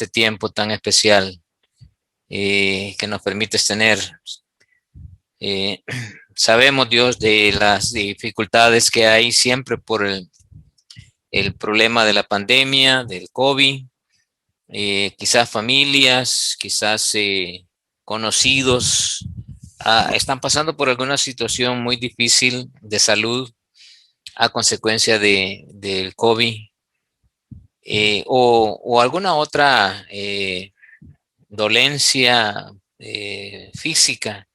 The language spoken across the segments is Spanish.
este tiempo tan especial que nos permites tener. Eh, Sabemos, Dios, de las dificultades que hay siempre por el problema de la pandemia, del COVID, quizás familias, quizás conocidos, están pasando por alguna situación muy difícil de salud a consecuencia del COVID, o alguna otra dolencia física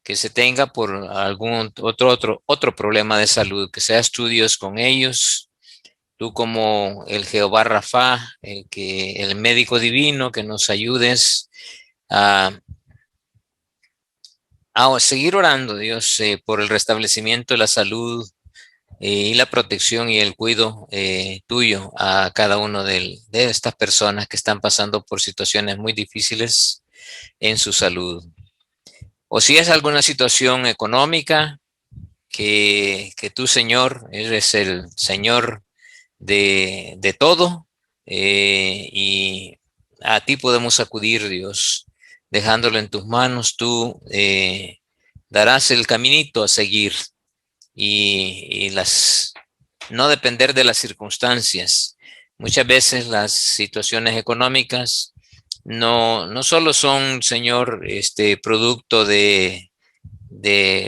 que se tenga por algún otro problema de salud, que sea estudios con ellos. Tú como el Jehová Rafa, el médico divino, que nos ayudes a, a seguir orando, Dios, por el restablecimiento de la salud y la protección y el cuidado tuyo a cada uno de estas personas que están pasando por situaciones muy difíciles en su salud. O si es alguna situación económica, que tú, Señor, eres el Señor de todo, y a ti podemos acudir, Dios, dejándolo en tus manos. Tú darás el caminito a seguir y no depender de las circunstancias. Muchas veces las situaciones económicas no solo son, Señor, producto de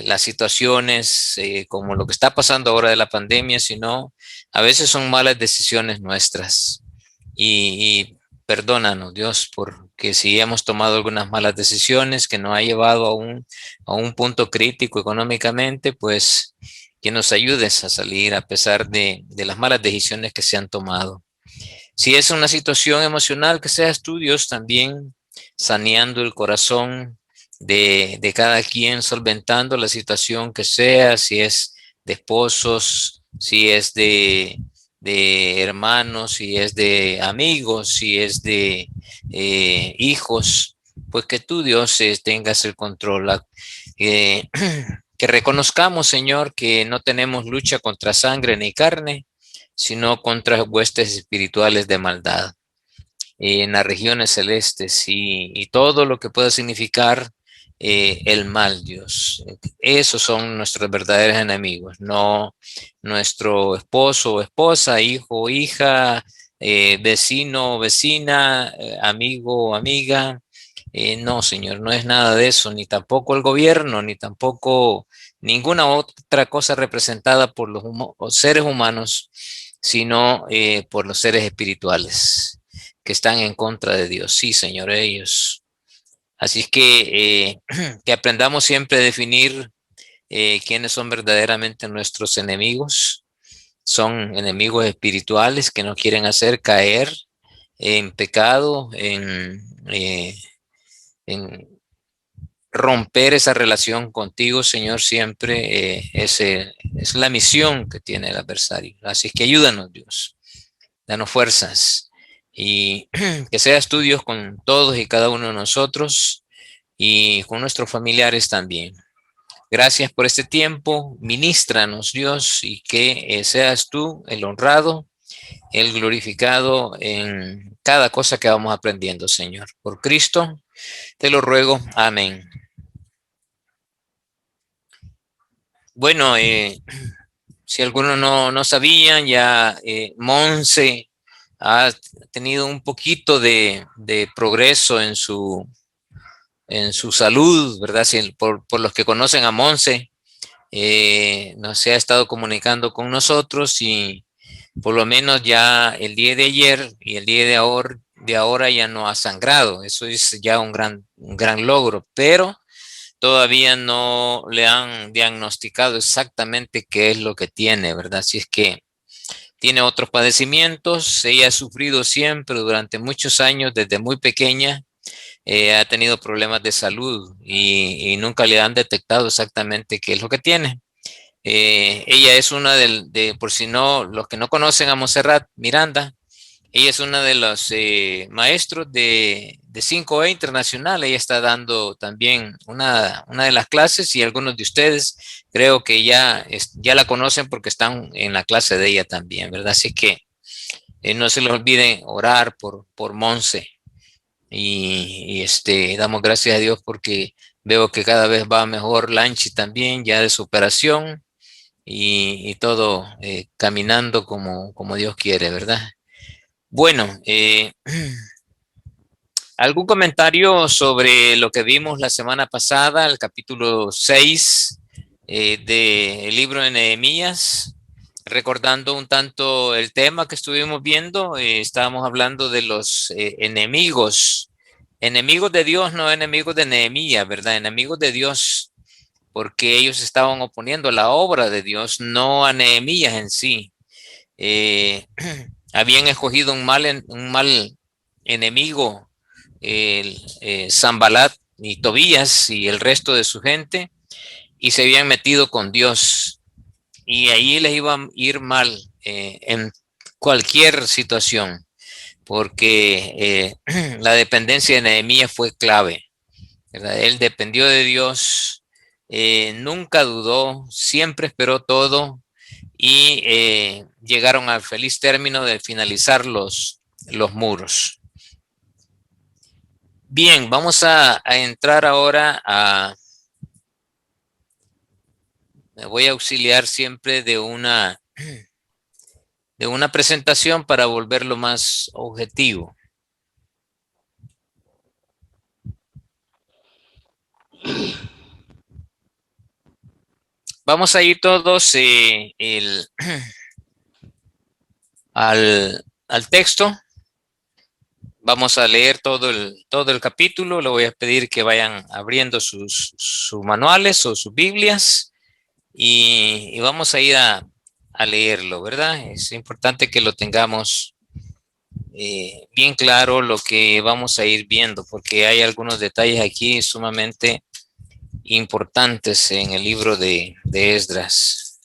las situaciones como lo que está pasando ahora de la pandemia, sino a veces son malas decisiones nuestras. Y perdónanos, Dios, porque si hemos tomado algunas malas decisiones que nos ha llevado a un punto crítico económicamente, pues que nos ayudes a salir a pesar de las malas decisiones que se han tomado. Si es una situación emocional, que seas tú, Dios, también saneando el corazón de cada quien, solventando la situación que sea, si es de esposos, si es de hermanos, si es de amigos, si es de hijos, pues que tú, Dios, tengas el control. Eh, que reconozcamos, Señor, que no tenemos lucha contra sangre ni carne, sino contra huestes espirituales de maldad en las regiones celestes y todo lo que pueda significar el mal, Dios. Esos son nuestros verdaderos enemigos, no nuestro esposo o esposa, hijo o hija, vecino o vecina, amigo o amiga. No, Señor, no es nada de eso, ni tampoco el gobierno, ni tampoco ninguna otra cosa representada por los seres humanos, sino por los seres espirituales que están en contra de Dios. Sí, Señor, ellos. Así es que aprendamos siempre a definir quiénes son verdaderamente nuestros enemigos. Son enemigos espirituales que nos quieren hacer caer en pecado, en romper esa relación contigo, Señor, siempre es la misión que tiene el adversario. Así es que ayúdanos, Dios. Danos fuerzas y que seas tú, Dios, con todos y cada uno de nosotros y con nuestros familiares también. Gracias por este tiempo. Ministranos, Dios, y que seas tú el honrado, el glorificado en cada cosa que vamos aprendiendo, Señor. Por Cristo, te lo ruego. Amén. Bueno, si algunos no sabían, ya Monse ha tenido un poquito de progreso en su salud, ¿verdad? Si por los que conocen a Monse, no se ha estado comunicando con nosotros y por lo menos ya el día de ayer y el día de ahora ya no ha sangrado. Eso es ya un gran logro, pero todavía no le han diagnosticado exactamente qué es lo que tiene, ¿verdad? Si es que tiene otros padecimientos, ella ha sufrido siempre durante muchos años, desde muy pequeña, ha tenido problemas de salud y nunca le han detectado exactamente qué es lo que tiene. Ella es una por si no, los que no conocen a Montserrat Miranda, ella es una de los maestros de 5E Internacional. Ella está dando también una de las clases y algunos de ustedes creo que ya la conocen porque están en la clase de ella también, ¿verdad? Así que no se les olviden orar por Monse. damos gracias a Dios porque veo que cada vez va mejor Lanchi también, ya de su operación y todo caminando como Dios quiere, ¿verdad? Bueno, ¿algún comentario sobre lo que vimos la semana pasada, el capítulo 6 del libro de Nehemías? Recordando un tanto el tema que estuvimos viendo, estábamos hablando de los enemigos de Dios, no enemigos de Nehemías, ¿verdad? Enemigos de Dios, porque ellos estaban oponiendo a la obra de Dios, no a Nehemías en sí. Habían escogido un mal enemigo, Sanbalat y Tobías y el resto de su gente, y se habían metido con Dios. Y ahí les iba a ir mal en cualquier situación, porque la dependencia de Nehemías fue clave, ¿verdad? Él dependió de Dios, nunca dudó, siempre esperó todo y llegaron al feliz término de finalizar los muros. Bien, vamos a entrar ahora me voy a auxiliar siempre de una presentación para volverlo más objetivo. Vamos a ir todos al texto. Vamos a leer todo el capítulo. Le voy a pedir que vayan abriendo sus manuales o sus Biblias y vamos a ir a leerlo, ¿verdad? Es importante que lo tengamos bien claro lo que vamos a ir viendo, porque hay algunos detalles aquí sumamente importantes en el libro de Esdras.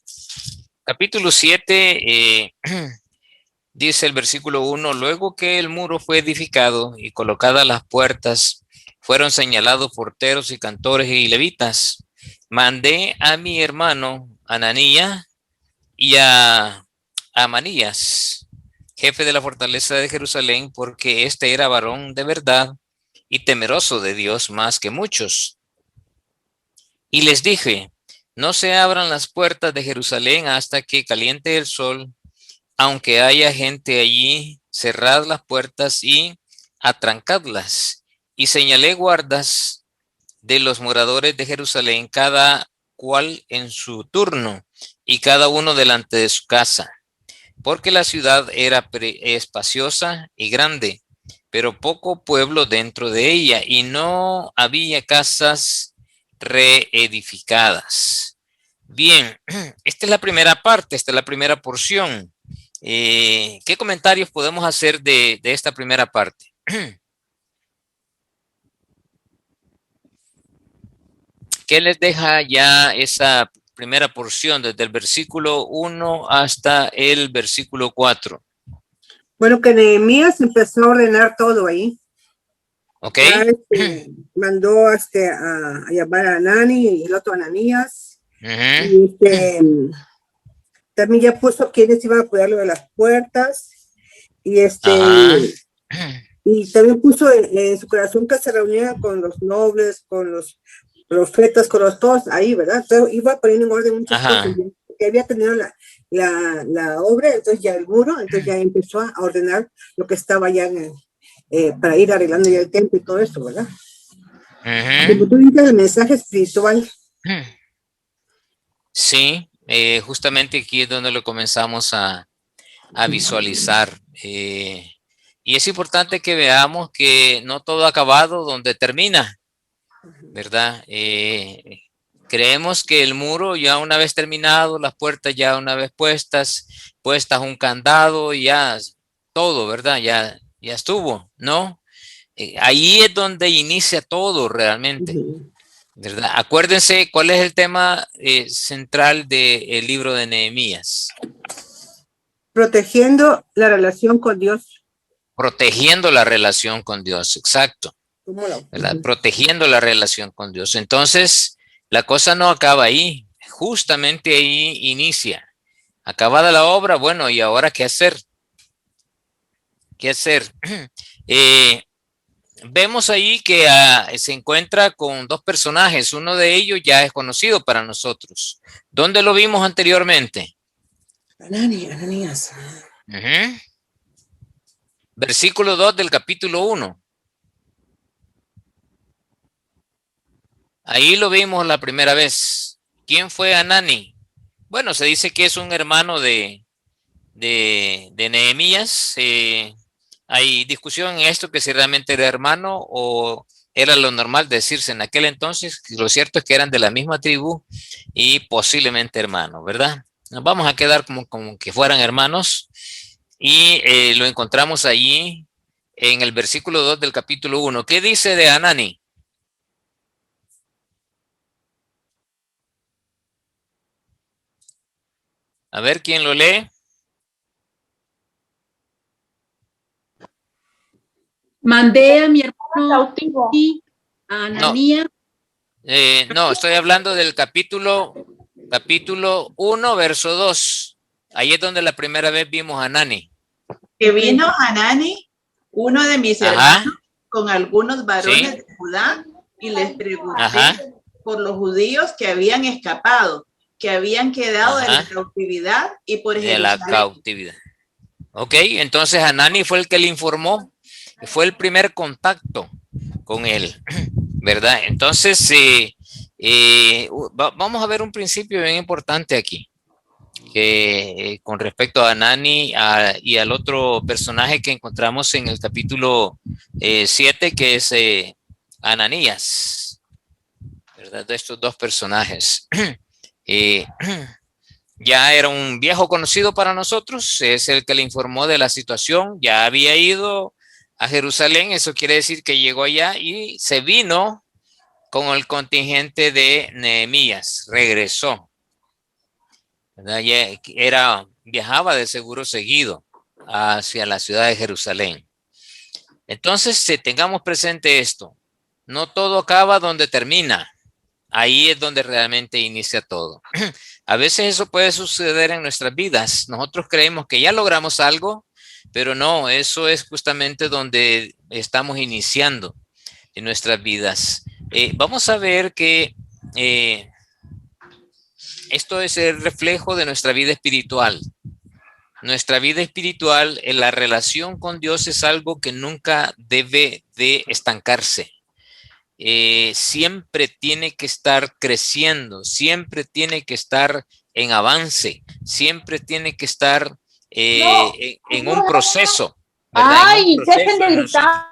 Capítulo 7, dice el versículo 1, luego que el muro fue edificado y colocadas las puertas, fueron señalados porteros y cantores y levitas. Mandé a mi hermano Ananías y a Amanías, jefe de la fortaleza de Jerusalén, porque este era varón de verdad y temeroso de Dios más que muchos. Y les dije, no se abran las puertas de Jerusalén hasta que caliente el sol, aunque haya gente allí, cerrad las puertas y atrancadlas. Y señalé guardas de los moradores de Jerusalén, cada cual en su turno, y cada uno delante de su casa, porque la ciudad era espaciosa y grande, pero poco pueblo dentro de ella, y no había casas reedificadas. Bien, esta es la primera parte, esta es la primera porción. ¿Qué comentarios podemos hacer de esta primera parte? ¿Qué les deja ya esa primera porción desde el versículo 1 hasta el versículo 4? Bueno, que Nehemías empezó a ordenar todo ahí. ¿Ok? Ya mandó a llamar a Anani y el otro Ananías. Y también ya puso quienes iban a cuidar lo de las puertas. Y y también puso en su corazón que se reunieran con los nobles, con los profetas, con los todos ahí, ¿verdad? Entonces iba poniendo en orden muchas cosas. Que había tenido la obra, entonces ya el muro, entonces ya empezó a ordenar lo que estaba ya para ir arreglando ya el templo y todo eso, ¿verdad? Como tú dices, el mensaje espiritual. Sí, justamente aquí es donde lo comenzamos a visualizar. Y es importante que veamos que no todo ha acabado donde termina, ¿verdad? Creemos que el muro ya una vez terminado, las puertas ya una vez puestas un candado, ya todo, ¿verdad? Ya estuvo, ¿no? Ahí es donde inicia todo realmente, ¿verdad? Acuérdense cuál es el tema central del libro de Nehemías. Protegiendo la relación con Dios. Protegiendo la relación con Dios, exacto. ¿Verdad? Protegiendo la relación con Dios. Entonces, la cosa no acaba ahí, justamente ahí inicia. Acabada la obra, bueno, ¿y ahora qué hacer? ¿Qué hacer? vemos ahí que se encuentra con dos personajes. Uno de ellos ya es conocido para nosotros. ¿Dónde lo vimos anteriormente? Ananías. Versículo 2 del capítulo 1. Ahí lo vimos la primera vez. ¿Quién fue Anani? Bueno, se dice que es un hermano de Nehemías. Hay discusión en esto que si realmente era hermano o era lo normal decirse en aquel entonces. Lo cierto es que eran de la misma tribu y posiblemente hermanos, ¿verdad? Nos vamos a quedar como que fueran hermanos y lo encontramos allí en el versículo 2 del capítulo 1. ¿Qué dice de Anani? A ver quién lo lee. Mandé a mi hermano Cautivo. y a Ananías. No, estoy hablando del capítulo 1, verso 2. Ahí es donde la primera vez vimos a Anani. Que vino Hanani, uno de mis Ajá, hermanos, con algunos varones sí, de Judá, y les pregunté ajá, por los judíos que habían escapado, que habían quedado de la ajá, cautividad y por de la Jerusalén. cautividad. Ok, entonces Anani fue el que le informó, fue el primer contacto con él, ¿verdad? Entonces, vamos a ver un principio bien importante aquí, que con respecto a Anani y al otro personaje que encontramos en el capítulo 7, que es Ananías, ¿verdad? De estos dos personajes. Eh, ya era un viejo conocido para nosotros, es el que le informó de la situación, ya había ido a Jerusalén, eso quiere decir que llegó allá y se vino con el contingente de Nehemías, regresó, ¿verdad? Ya viajaba de seguro seguido hacia la ciudad de Jerusalén. Entonces, tengamos presente esto, no todo acaba donde termina. Ahí es donde realmente inicia todo. A veces eso puede suceder en nuestras vidas. Nosotros creemos que ya logramos algo, pero no, eso es justamente donde estamos iniciando en nuestras vidas. Vamos a ver que esto es el reflejo de nuestra vida espiritual. Nuestra vida espiritual, en la relación con Dios es algo que nunca debe de estancarse. Siempre tiene que estar creciendo, siempre tiene que estar en avance, siempre tiene que estar en un proceso, ¿verdad? Ay, dejen de gritar.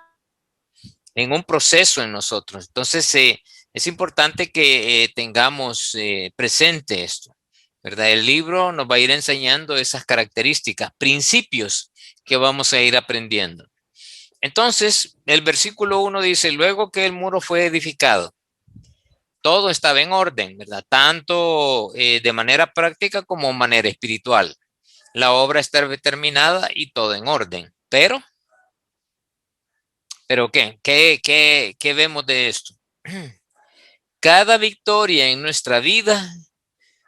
En un proceso en nosotros. Entonces, es importante que tengamos presente esto, ¿verdad? El libro nos va a ir enseñando esas características, principios que vamos a ir aprendiendo. Entonces, el versículo 1 dice, luego que el muro fue edificado, todo estaba en orden, ¿verdad? Tanto de manera práctica como de manera espiritual. La obra estaba terminada y todo en orden. Pero ¿qué? ¿Qué vemos de esto? Cada victoria en nuestra vida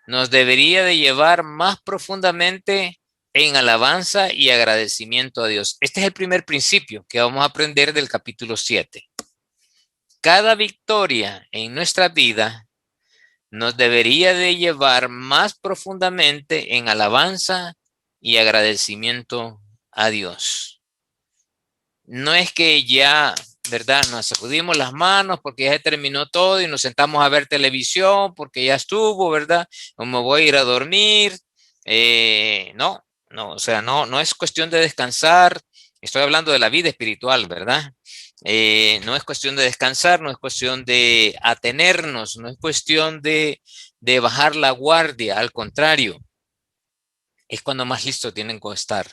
nos debería de llevar más profundamente en alabanza y agradecimiento a Dios. Este es el primer principio que vamos a aprender del capítulo 7. Cada victoria en nuestra vida nos debería de llevar más profundamente en alabanza y agradecimiento a Dios. No es que ya, ¿verdad? Nos sacudimos las manos porque ya se terminó todo y nos sentamos a ver televisión porque ya estuvo, ¿verdad? O me voy a ir a dormir. No, no, o sea, no es cuestión de descansar. Estoy hablando de la vida espiritual, ¿verdad? No es cuestión de descansar, no es cuestión de atenernos, no es cuestión de bajar la guardia, al contrario, es cuando más listo tienen que estar,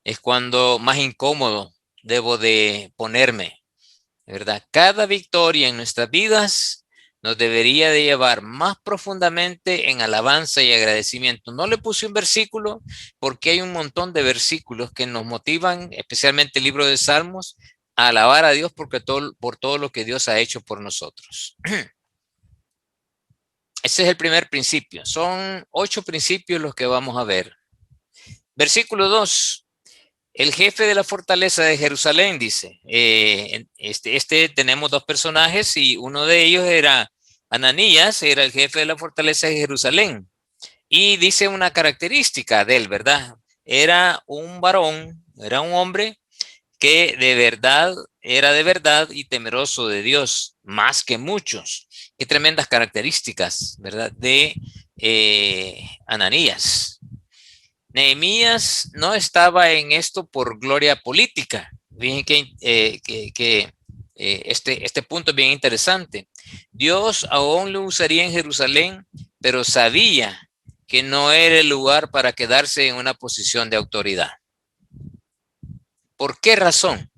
es cuando más incómodo debo de ponerme, ¿verdad? Cada victoria en nuestras vidas nos debería de llevar más profundamente en alabanza y agradecimiento. No le puse un versículo porque hay un montón de versículos que nos motivan, especialmente el libro de Salmos, a alabar a Dios por todo lo que Dios ha hecho por nosotros. Ese es el primer principio. Son 8 principios los que vamos a ver. Versículo 2. el jefe de la fortaleza de Jerusalén, dice, tenemos dos personajes y uno de ellos era Ananías, era el jefe de la fortaleza de Jerusalén. Y dice una característica de él, ¿verdad? Era un varón, era un hombre que de verdad, era de verdad y temeroso de Dios, más que muchos. Qué tremendas características, ¿verdad? De Ananías. Nehemías no estaba en esto por gloria política. Fíjense que este punto es bien interesante. Dios aún lo usaría en Jerusalén, pero sabía que no era el lugar para quedarse en una posición de autoridad. ¿Por qué razón?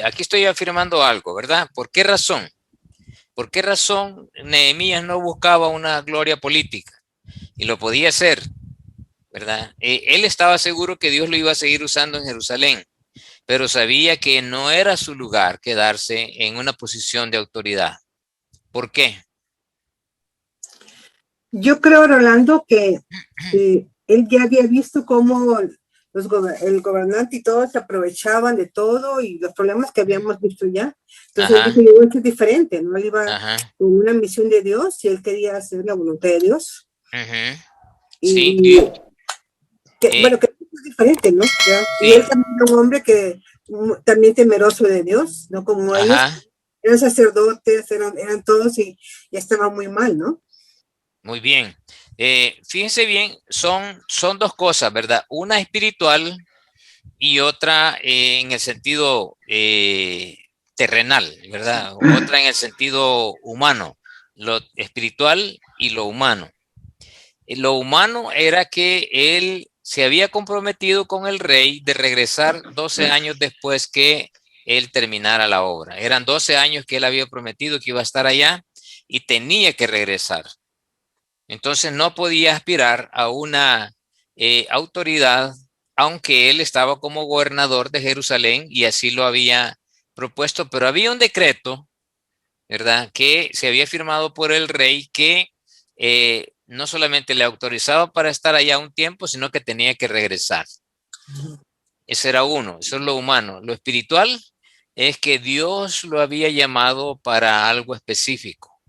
Aquí estoy afirmando algo, ¿verdad? ¿Por qué razón? ¿Por qué razón Nehemías no buscaba una gloria política? Y lo podía hacer, ¿verdad? Él estaba seguro que Dios lo iba a seguir usando en Jerusalén, pero sabía que no era su lugar quedarse en una posición de autoridad. ¿Por qué? Yo creo, Rolando, que él ya había visto cómo el gobernante y todos se aprovechaban de todo y los problemas que habíamos visto ya. Entonces él dijo, esto es diferente, ¿no? Él iba con una misión de Dios y él quería hacer la voluntad de Dios. Y bueno, que es diferente, ¿no? Y él también era un hombre que también temeroso de Dios, ¿no? Como ellos eran sacerdotes, eran todos y estaban muy mal, ¿no? Muy bien. Fíjense bien, son dos cosas, ¿verdad? Una espiritual y otra en el sentido terrenal, ¿verdad? Otra en el sentido humano, lo espiritual y lo humano. Lo humano era que él se había comprometido con el rey de regresar 12 años después que él terminara la obra. Eran 12 años que él había prometido que iba a estar allá y tenía que regresar. Entonces no podía aspirar a una autoridad, aunque él estaba como gobernador de Jerusalén y así lo había propuesto, pero había un decreto, ¿verdad?, que se había firmado por el rey que no solamente le autorizaba para estar allá un tiempo, sino que tenía que regresar. Ese era uno, eso es lo humano. Lo espiritual es que Dios lo había llamado para algo específico.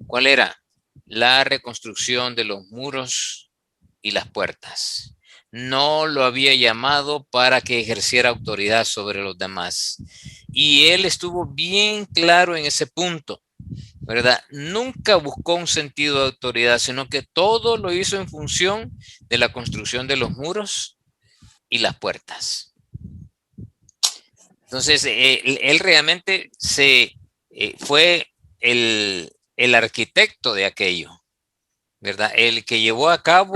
¿Cuál era? La reconstrucción de los muros y las puertas. No lo había llamado para que ejerciera autoridad sobre los demás. Y él estuvo bien claro en ese punto, ¿verdad? Nunca buscó un sentido de autoridad, sino que todo lo hizo en función de la construcción de los muros y las puertas. Entonces, él realmente fue el arquitecto de aquello, ¿verdad? El que llevó a cabo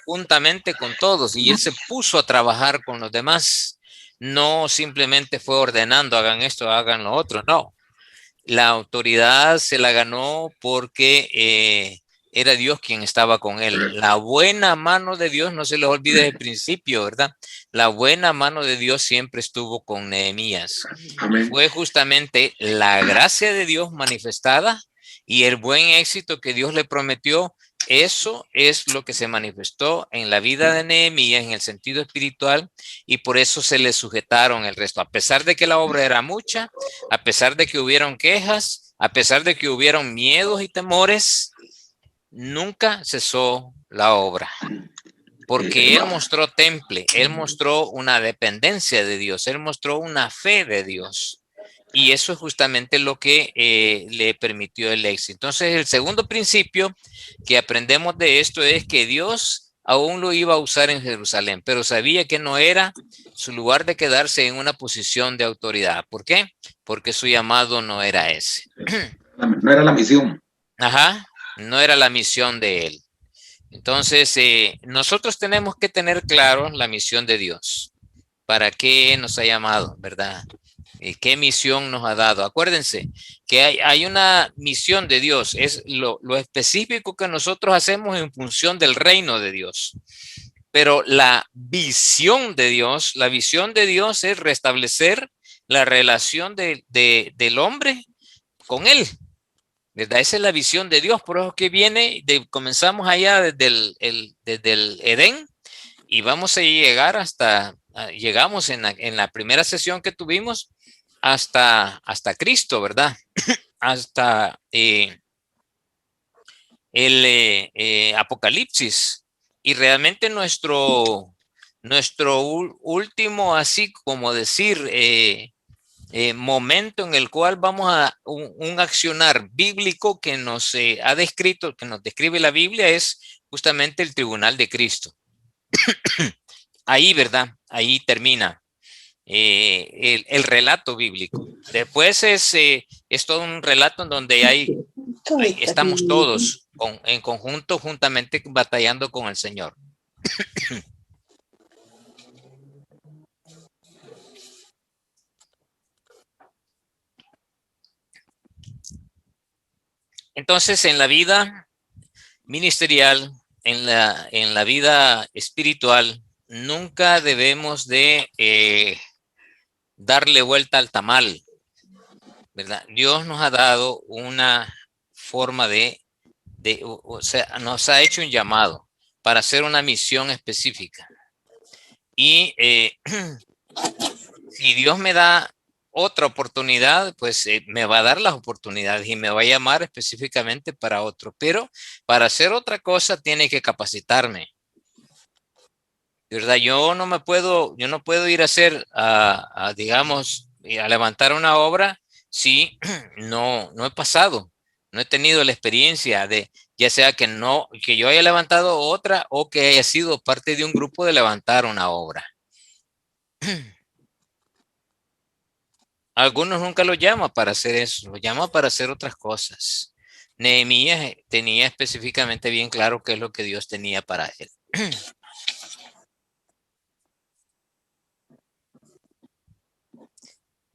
juntamente con todos, y él se puso a trabajar con los demás. No simplemente fue ordenando, hagan esto, hagan lo otro, no. La autoridad se la ganó porque era Dios quien estaba con él. La buena mano de Dios, no se les olvide desde el principio, ¿verdad? La buena mano de Dios siempre estuvo con Nehemías. Fue justamente la gracia de Dios manifestada y el buen éxito que Dios le prometió. Eso es lo que se manifestó en la vida de Nehemías en el sentido espiritual, y por eso se le sujetaron el resto. A pesar de que la obra era mucha, a pesar de que hubieron quejas, a pesar de que hubieron miedos y temores, nunca cesó la obra. Porque él mostró temple, él mostró una dependencia de Dios, él mostró una fe de Dios. Y eso es justamente lo que le permitió el éxito. Entonces, el segundo principio que aprendemos de esto es que Dios aún lo iba a usar en Jerusalén, pero sabía que no era su lugar de quedarse en una posición de autoridad. ¿Por qué? Porque su llamado no era ese. No era la misión. Ajá, no era la misión de él. Entonces, nosotros tenemos que tener claro la misión de Dios. ¿Para qué nos ha llamado, verdad? ¿Qué misión nos ha dado? Acuérdense que hay una misión de Dios, es lo específico que nosotros hacemos en función del reino de Dios. Pero la visión de Dios es restablecer la relación del hombre con Él. ¿verdad? Esa es la visión de Dios, por eso que viene, comenzamos allá desde el Edén y vamos a llegar hasta, llegamos en la primera sesión que tuvimos hasta Cristo, ¿verdad? Hasta el Apocalipsis. Y realmente nuestro último, así como decir, momento en el cual vamos a un accionar bíblico que nos ha descrito, que nos describe la Biblia, es justamente el tribunal de Cristo. Ahí, ¿verdad? Ahí termina el relato bíblico. Después es todo un relato en donde estamos todos en conjunto, juntamente batallando con el Señor. Entonces, en la vida ministerial, en la vida espiritual, nunca debemos de darle vuelta al tamal, ¿verdad? Dios nos ha dado una forma o sea, nos ha hecho un llamado para hacer una misión específica. Y si Dios me da otra oportunidad, pues me va a dar las oportunidades y me va a llamar específicamente para otro. Pero para hacer otra cosa tiene que capacitarme, ¿verdad? Yo no puedo ir a hacer, digamos, a levantar una obra si no he pasado, no he tenido la experiencia de, ya sea que yo haya levantado otra o que haya sido parte de un grupo de levantar una obra. Algunos nunca lo llaman para hacer eso, lo llaman para hacer otras cosas. Nehemías tenía específicamente bien claro qué es lo que Dios tenía para él.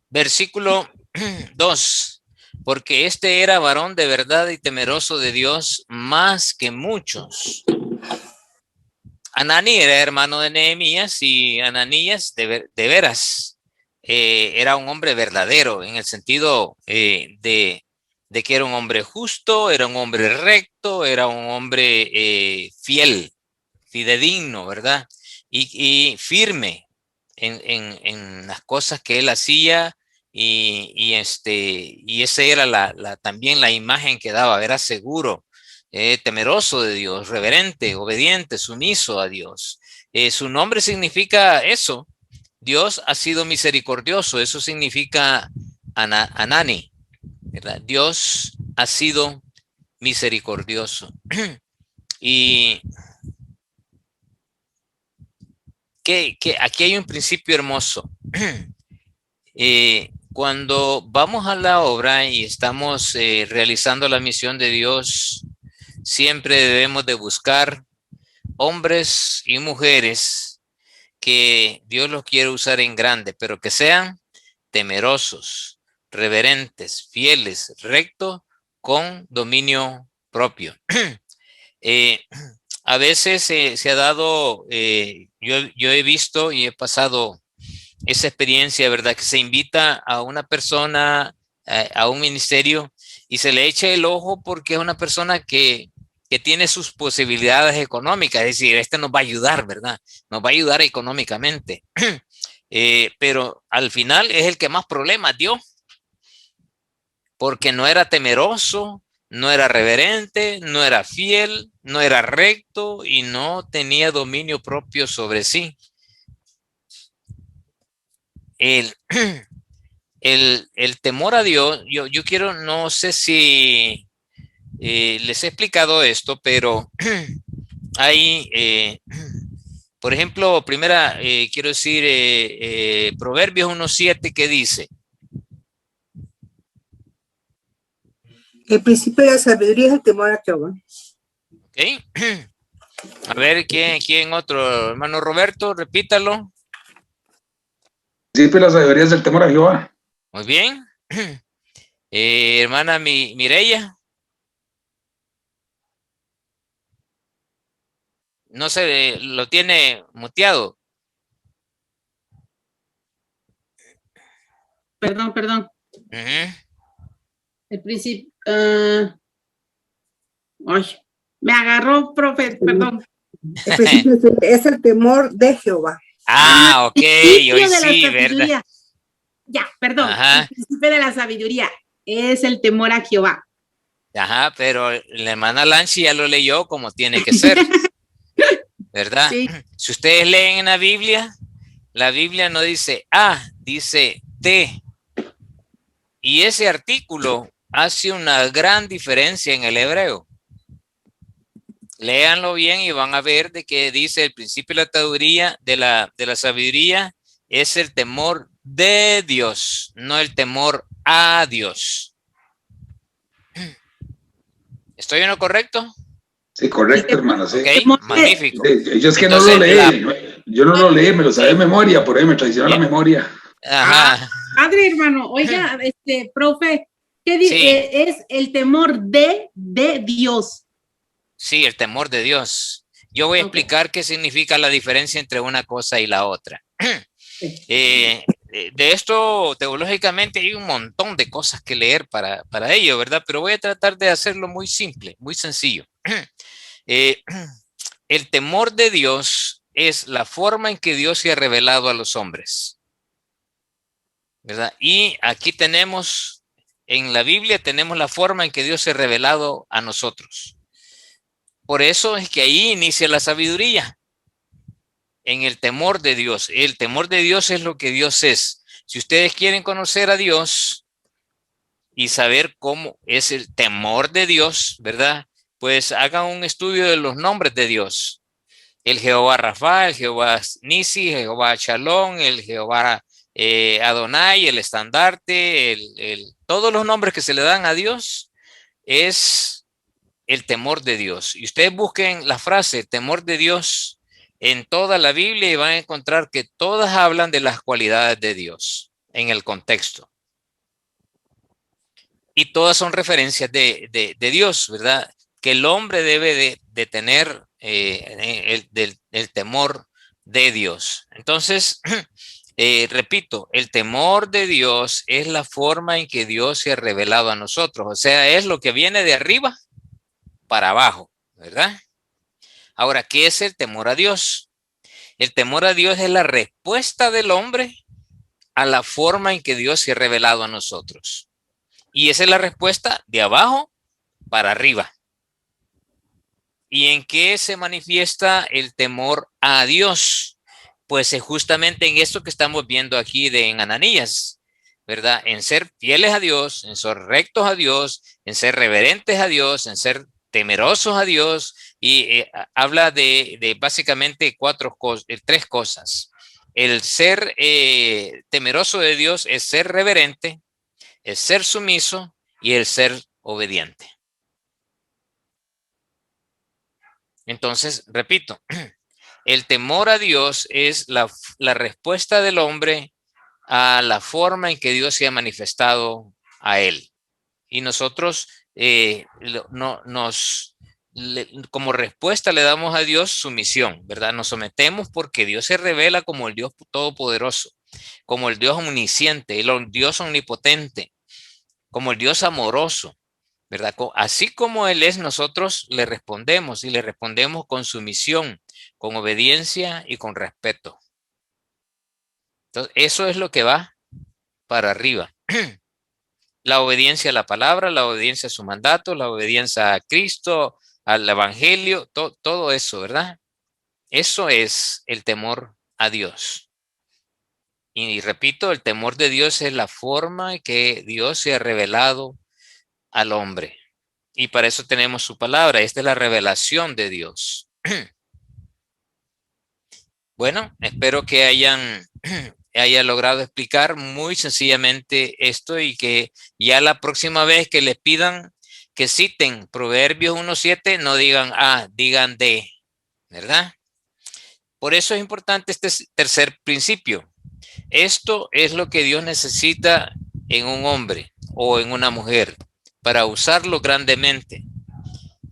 Versículo 2. Porque este era varón de verdad y temeroso de Dios más que muchos. Anani era hermano de Nehemías y Ananías de veras era un hombre verdadero en el sentido de que era un hombre justo, era un hombre recto, era un hombre fiel, fidedigno, ¿verdad? Y firme en las cosas que él hacía y esa era también la imagen que daba, era seguro, temeroso de Dios, reverente, obediente, sumiso a Dios. Su nombre significa eso. Dios ha sido misericordioso, eso significa Anani, ¿verdad? Dios ha sido misericordioso. Y aquí hay un principio hermoso. Cuando vamos a la obra y estamos realizando la misión de Dios, siempre debemos de buscar hombres y mujeres que Dios los quiere usar en grande, pero que sean temerosos, reverentes, fieles, rectos, con dominio propio. A veces se ha dado, yo he visto y he pasado esa experiencia, ¿verdad? Que se invita a una persona a un ministerio y se le echa el ojo porque es una persona que tiene sus posibilidades económicas, es decir, este nos va a ayudar, ¿verdad? Nos va a ayudar económicamente. Pero al final es el que más problemas dio, porque no era temeroso, no era reverente, no era fiel, no era recto y no tenía dominio propio sobre sí. El temor a Dios, yo quiero, no sé si les he explicado esto, pero hay, por ejemplo, quiero decir, Proverbios 1:7 que dice. El principio de la sabiduría es el temor a Jehová. Ok. A ver, ¿quién otro? Hermano Roberto, repítalo. El principio de la sabiduría es el temor a Jehová. Muy bien. Hermana Mireya. No sé, lo tiene muteado. Perdón. Uh-huh. El principio. Ay, me agarró, profe, perdón. Es el temor de Jehová. Ah, ok, Principio hoy de la sí, ¿verdad? sabiduría. Ya, perdón. Ajá. El principio de la sabiduría es el temor a Jehová. Ajá, pero la hermana Lanchi ya lo leyó como tiene que ser, ¿verdad? Sí. Si ustedes leen en la Biblia no dice A, dice T. Y ese artículo hace una gran diferencia en el hebreo. Léanlo bien y van a ver de que dice el principio de la sabiduría, de la sabiduría es el temor de Dios, no el temor a Dios. ¿Estoy en lo correcto? Sí, correcto, hermano, sí. Ok, magnífico. Yo es que Entonces, no lo leí, yo no lo leí, me lo sabía de memoria, por ahí me traicionó la memoria. Ajá. Padre, hermano, oiga, profe, ¿qué Sí. es el temor de Dios? Sí, el temor de Dios. Yo voy a explicar qué significa la diferencia entre una cosa y la otra. De esto, teológicamente, hay un montón de cosas que leer para ello, ¿verdad? Pero voy a tratar de hacerlo muy simple, muy sencillo. El temor de Dios es la forma en que Dios se ha revelado a los hombres, ¿verdad? Y aquí tenemos, en la Biblia tenemos la forma en que Dios se ha revelado a nosotros. Por eso es que ahí inicia la sabiduría, en el temor de Dios. El temor de Dios es lo que Dios es. Si ustedes quieren conocer a Dios y saber cómo es el temor de Dios, ¿verdad? Pues hagan un estudio de los nombres de Dios. El Jehová Rafa, el Jehová Nisi, el Jehová Shalom, el Jehová Adonai, el estandarte, todos los nombres que se le dan a Dios es el temor de Dios. Y ustedes busquen la frase temor de Dios en toda la Biblia y van a encontrar que todas hablan de las cualidades de Dios en el contexto. Y todas son referencias de Dios, ¿verdad? Que el hombre debe de tener el temor de Dios. Entonces, repito, el temor de Dios es la forma en que Dios se ha revelado a nosotros. O sea, es lo que viene de arriba para abajo, ¿verdad? Ahora, ¿qué es el temor a Dios? El temor a Dios es la respuesta del hombre a la forma en que Dios se ha revelado a nosotros. Y esa es la respuesta de abajo para arriba. ¿Y en qué se manifiesta el temor a Dios? Pues es justamente en esto que estamos viendo aquí en Ananías, ¿verdad? En ser fieles a Dios, en ser rectos a Dios, en ser reverentes a Dios, en ser temerosos a Dios, y habla de básicamente tres cosas. El ser temeroso de Dios es ser reverente, es ser sumiso y el ser obediente. Entonces, repito, el temor a Dios es la respuesta del hombre a la forma en que Dios se ha manifestado a él. Y nosotros como respuesta le damos a Dios sumisión, ¿verdad? Nos sometemos porque Dios se revela como el Dios todopoderoso, como el Dios omnisciente, el Dios omnipotente, como el Dios amoroso, ¿verdad? Así como Él es, nosotros le respondemos y le respondemos con sumisión, con obediencia y con respeto. Entonces, eso es lo que va para arriba. La obediencia a la palabra, la obediencia a su mandato, la obediencia a Cristo, al Evangelio, todo eso, ¿verdad? Eso es el temor a Dios. Y repito, el temor de Dios es la forma en que Dios se ha revelado al hombre. Y para eso tenemos su palabra. Esta es la revelación de Dios. Bueno, espero que haya logrado explicar muy sencillamente esto y que ya la próxima vez que les pidan que citen Proverbios 1:7, no digan A, digan D, ¿verdad? Por eso es importante este tercer principio. Esto es lo que Dios necesita en un hombre o en una mujer para usarlo grandemente.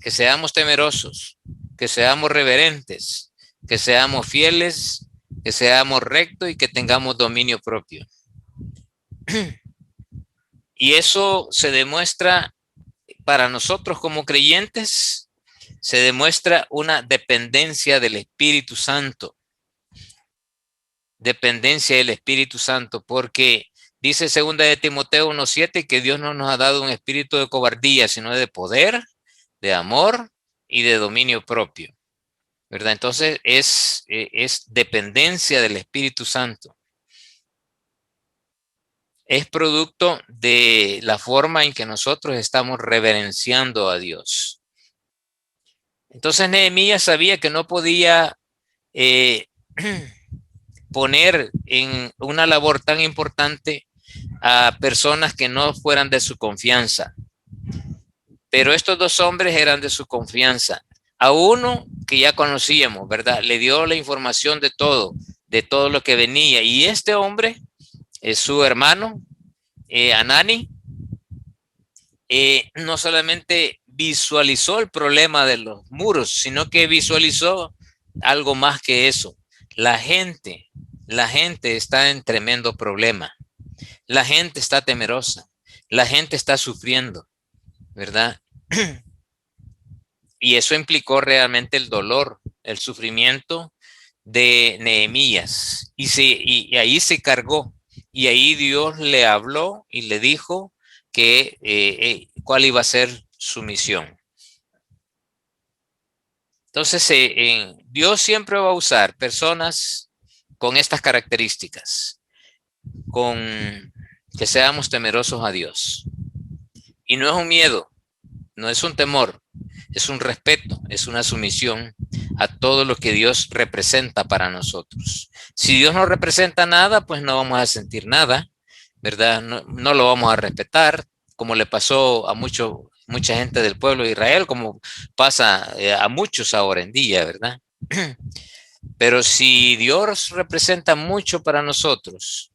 Que seamos temerosos, que seamos reverentes, que seamos fieles, que seamos rectos y que tengamos dominio propio. Y eso se demuestra para nosotros como creyentes se demuestra una dependencia del Espíritu Santo. Dependencia del Espíritu Santo, porque dice 2 de Timoteo 1:7 que Dios no nos ha dado un espíritu de cobardía, sino de poder, de amor y de dominio propio, ¿verdad? Entonces es dependencia del Espíritu Santo. Es producto de la forma en que nosotros estamos reverenciando a Dios. Entonces Nehemías sabía que no podía poner en una labor tan importante a personas que no fueran de su confianza. Pero estos dos hombres eran de su confianza. A uno que ya conocíamos, ¿verdad? Le dio la información de todo lo que venía. Y este hombre, su hermano, Anani, no solamente visualizó el problema de los muros, sino que visualizó algo más que eso. La gente está en tremendo problema. La gente está temerosa. La gente está sufriendo, ¿verdad? Y eso implicó realmente el dolor, el sufrimiento de Nehemías. Y ahí se cargó. Y ahí Dios le habló y le dijo que cuál iba a ser su misión. Entonces, Dios siempre va a usar personas con estas características, con que seamos temerosos a Dios. Y no es un miedo, no es un temor, es un respeto, es una sumisión a todo lo que Dios representa para nosotros. Si Dios no representa nada, pues no vamos a sentir nada, ¿verdad? No lo vamos a respetar, como le pasó a mucha gente del pueblo de Israel, como pasa a muchos ahora en día, ¿verdad? Pero si Dios representa mucho para nosotros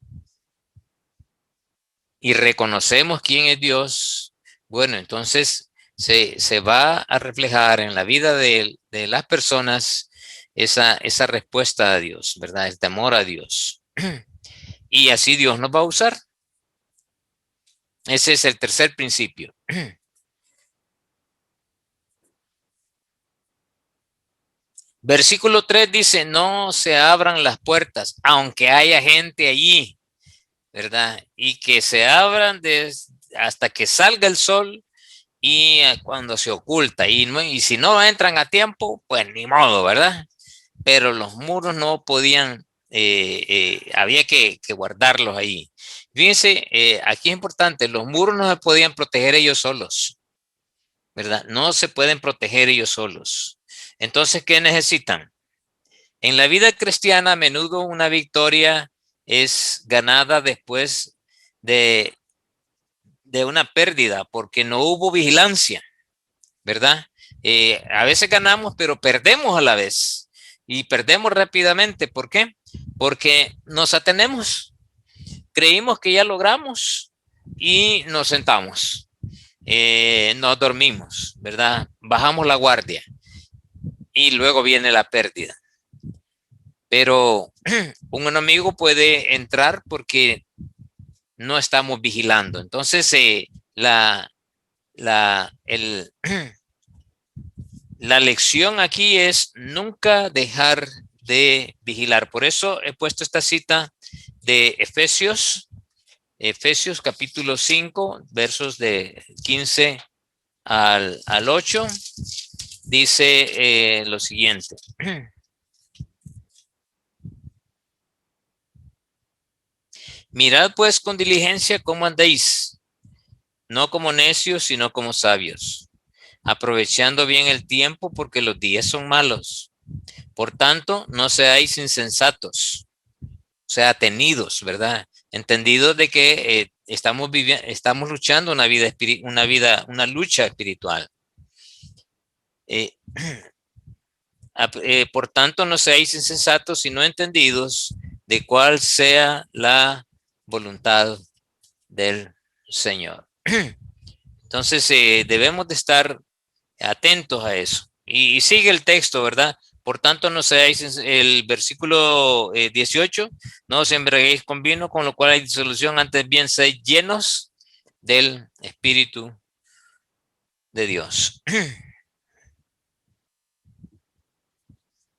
y reconocemos quién es Dios, bueno, entonces se va a reflejar en la vida de las personas esa respuesta a Dios, ¿verdad? El temor a Dios. Y así Dios nos va a usar. Ese es el tercer principio. Versículo 3 dice, no se abran las puertas, aunque haya gente allí, ¿verdad? Y que se abran hasta que salga el sol y cuando se oculta. Y si no entran a tiempo, pues ni modo, ¿verdad? Pero los muros no podían, había que guardarlos ahí. Fíjense, aquí es importante, los muros no se podían proteger ellos solos, ¿verdad? No se pueden proteger ellos solos. Entonces, ¿qué necesitan? En la vida cristiana, a menudo una victoria es ganada después de una pérdida, porque no hubo vigilancia, ¿verdad? A veces ganamos, pero perdemos a la vez. Y perdemos rápidamente. ¿Por qué? Porque nos atenemos. Creímos que ya logramos y nos sentamos. Nos dormimos, ¿verdad? Bajamos la guardia. Y luego viene la pérdida. Pero un enemigo puede entrar porque no estamos vigilando. Entonces, la lección aquí es nunca dejar de vigilar. Por eso he puesto esta cita de Efesios capítulo 5, versos de 15 al 8. Dice lo siguiente. Mirad pues con diligencia cómo andéis, no como necios, sino como sabios, aprovechando bien el tiempo porque los días son malos. Por tanto, no seáis insensatos, o sea, tenidos, ¿verdad? Entendidos de que estamos luchando una lucha espiritual. Por tanto, no seáis insensatos, sino entendidos de cuál sea la voluntad del Señor. Entonces, debemos de estar atentos a eso. Y sigue el texto, ¿verdad? Por tanto, no seáis, el versículo 18, no os embriaguéis con vino, con lo cual hay disolución, antes bien seáis llenos del Espíritu de Dios.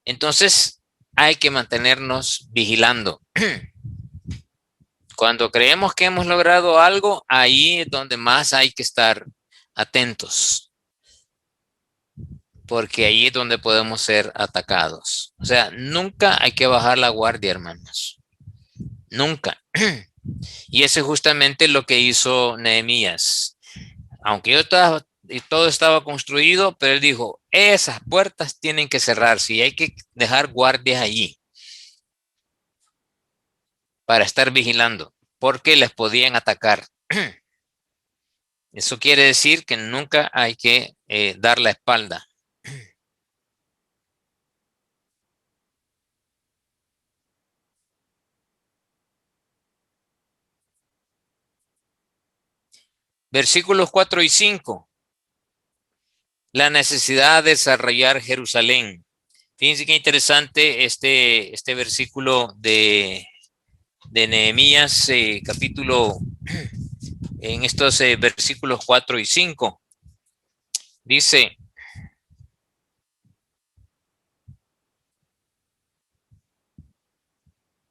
Entonces, hay que mantenernos vigilando. Cuando creemos que hemos logrado algo, ahí es donde más hay que estar atentos, porque ahí es donde podemos ser atacados. O sea, nunca hay que bajar la guardia, hermanos. Nunca. Y eso es justamente lo que hizo Nehemías. Aunque todo estaba construido, pero él dijo, esas puertas tienen que cerrarse y hay que dejar guardias allí para estar vigilando, porque les podían atacar. Eso quiere decir que nunca hay que dar la espalda. Versículos 4 y 5. La necesidad de desarrollar Jerusalén. Fíjense qué interesante este versículo de Nehemías, capítulo, en estos versículos 4 y 5. Dice,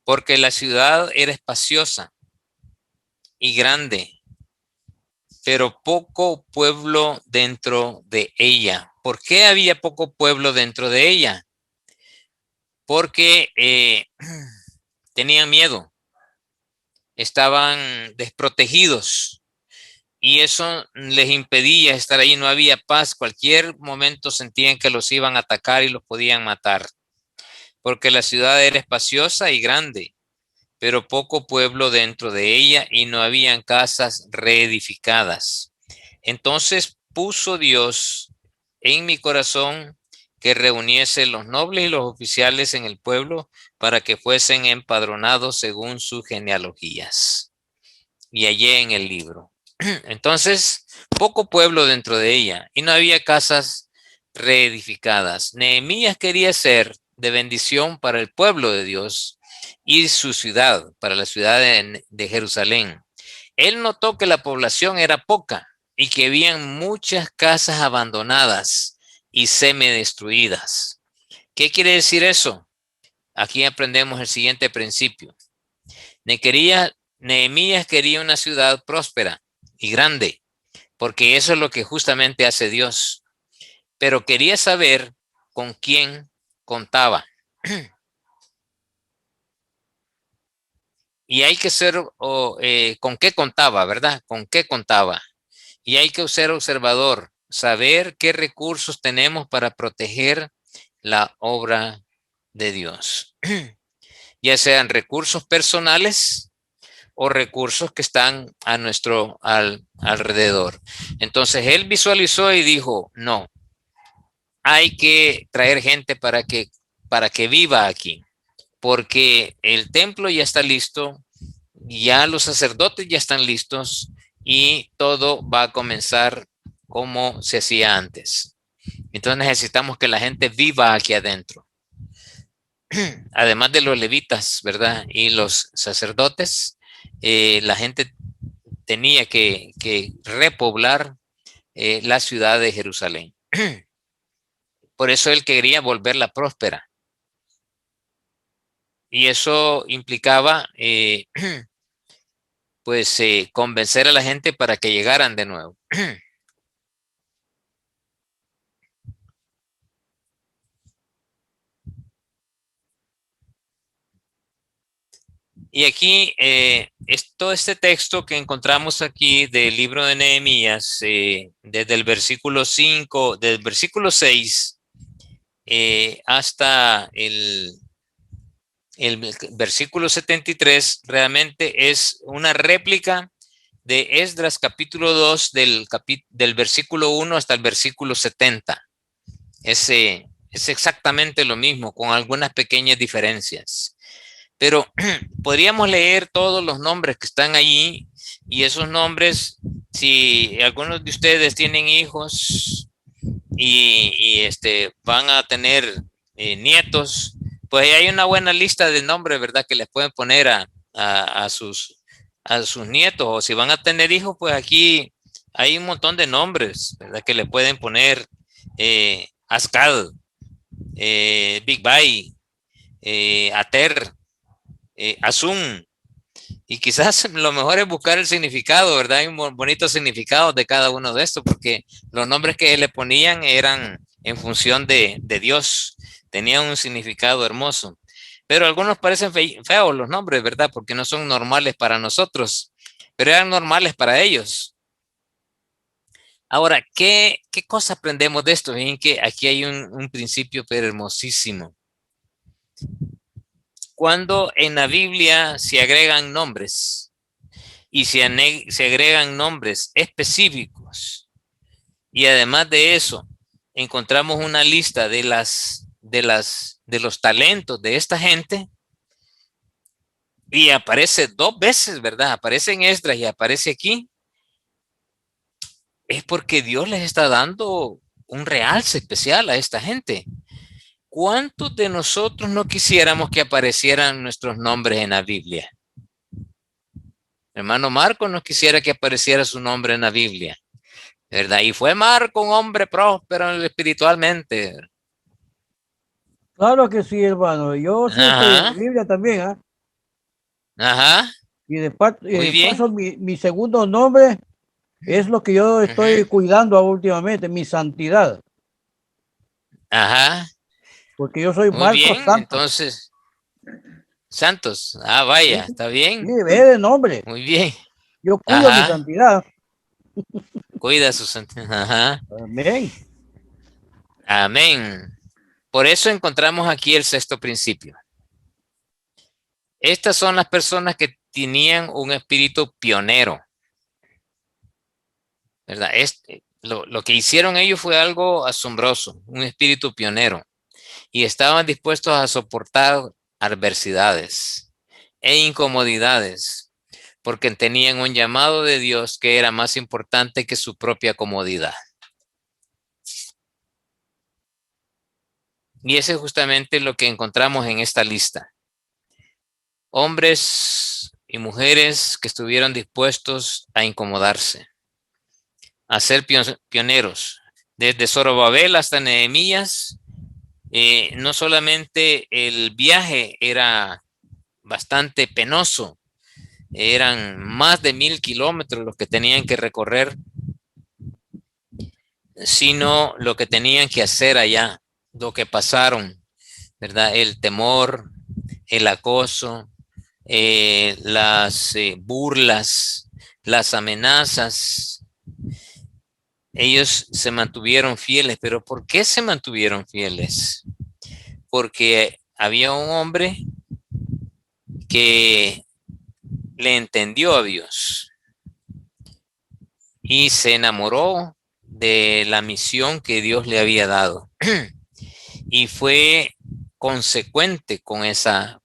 porque la ciudad era espaciosa y grande, pero poco pueblo dentro de ella. ¿Por qué había poco pueblo dentro de ella? Porque tenían miedo, estaban desprotegidos y eso les impedía estar ahí, no había paz. Cualquier momento sentían que los iban a atacar y los podían matar, porque la ciudad era espaciosa y grande, pero poco pueblo dentro de ella y no habían casas reedificadas. Entonces puso Dios en mi corazón que reuniese los nobles y los oficiales en el pueblo para que fuesen empadronados según sus genealogías. Y hallé en el libro. Entonces, poco pueblo dentro de ella y no había casas reedificadas. Nehemías quería ser de bendición para el pueblo de Dios y su ciudad, para la ciudad de Jerusalén. Él notó que la población era poca y que habían muchas casas abandonadas y semidestruidas. ¿Qué quiere decir eso? Aquí aprendemos el siguiente principio. Nehemías quería una ciudad próspera y grande, porque eso es lo que justamente hace Dios. Pero quería saber con quién contaba. Y hay que ser, con qué contaba, ¿verdad? Con qué contaba. Y hay que ser observador, saber qué recursos tenemos para proteger la obra de Dios. Ya sean recursos personales o recursos que están a nuestro alrededor. Entonces él visualizó y dijo, no, hay que traer gente para que viva aquí, porque el templo ya está listo, ya los sacerdotes ya están listos y todo va a comenzar como se hacía antes. Entonces necesitamos que la gente viva aquí adentro. Además de los levitas, ¿verdad? Y los sacerdotes, la gente tenía que repoblar la ciudad de Jerusalén. Por eso él quería volverla próspera. Y eso implicaba, pues, convencer a la gente para que llegaran de nuevo. Y aquí, todo este texto que encontramos aquí del libro de Nehemías, desde el versículo 5, desde el versículo 6 hasta el versículo 73, realmente es una réplica de Esdras capítulo 2, del versículo 1 hasta el versículo 70. Es exactamente lo mismo, con algunas pequeñas diferencias. Pero podríamos leer todos los nombres que están allí y esos nombres, si algunos de ustedes tienen hijos y van a tener nietos, pues hay una buena lista de nombres, ¿verdad? Que les pueden poner a sus nietos, o si van a tener hijos, pues aquí hay un montón de nombres, ¿verdad? Que le pueden poner Ascal, Big Bay, Ater, Azun. Y quizás lo mejor es buscar el significado, ¿verdad? Hay un bonito significado de cada uno de estos, porque los nombres que le ponían eran en función de Dios, tenían un significado hermoso. Pero algunos parecen feos los nombres, ¿verdad? Porque no son normales para nosotros, pero eran normales para ellos. Ahora, ¿qué cosa aprendemos de esto? Ven que aquí hay un principio pero hermosísimo. Cuando en la Biblia se agregan nombres y se agregan nombres específicos y además de eso encontramos una lista de los talentos de esta gente y aparece 2 veces, ¿verdad? Aparece en Esdras y aparece aquí. Es porque Dios les está dando un realce especial a esta gente. ¿Cuántos de nosotros no quisiéramos que aparecieran nuestros nombres en la Biblia? Hermano Marco no quisiera que apareciera su nombre en la Biblia, ¿verdad? Y fue Marco un hombre próspero espiritualmente. Claro que sí, hermano. Yo sí estoy en la Biblia también, ¿ah? Ajá. Y de Muy bien. paso, mi segundo nombre es lo que yo estoy cuidando últimamente, mi santidad. Ajá. Porque yo soy Muy Marcos bien, Santos. entonces, Santos. Ah, vaya, Sí, está bien. sí, ve de nombre. Muy bien. Yo cuido mi Ajá. santidad. Cuida su santidad. Ajá. Amén. Amén. Por eso encontramos aquí el 6º principio. Estas son las personas que tenían un espíritu pionero, ¿verdad? Lo que hicieron ellos fue algo asombroso, un espíritu pionero, y estaban dispuestos a soportar adversidades e incomodidades, porque tenían un llamado de Dios que era más importante que su propia comodidad. Y eso es justamente lo que encontramos en esta lista. Hombres y mujeres que estuvieron dispuestos a incomodarse, a ser pioneros. Desde Zorobabel hasta Nehemías, no solamente el viaje era bastante penoso, eran más de 1000 kilómetros los que tenían que recorrer, sino lo que tenían que hacer allá, lo que pasaron, ¿verdad? El temor, el acoso, las burlas, las amenazas. Ellos se mantuvieron fieles, pero ¿por qué se mantuvieron fieles? Porque había un hombre que le entendió a Dios y se enamoró de la misión que Dios le había dado y fue consecuente con esa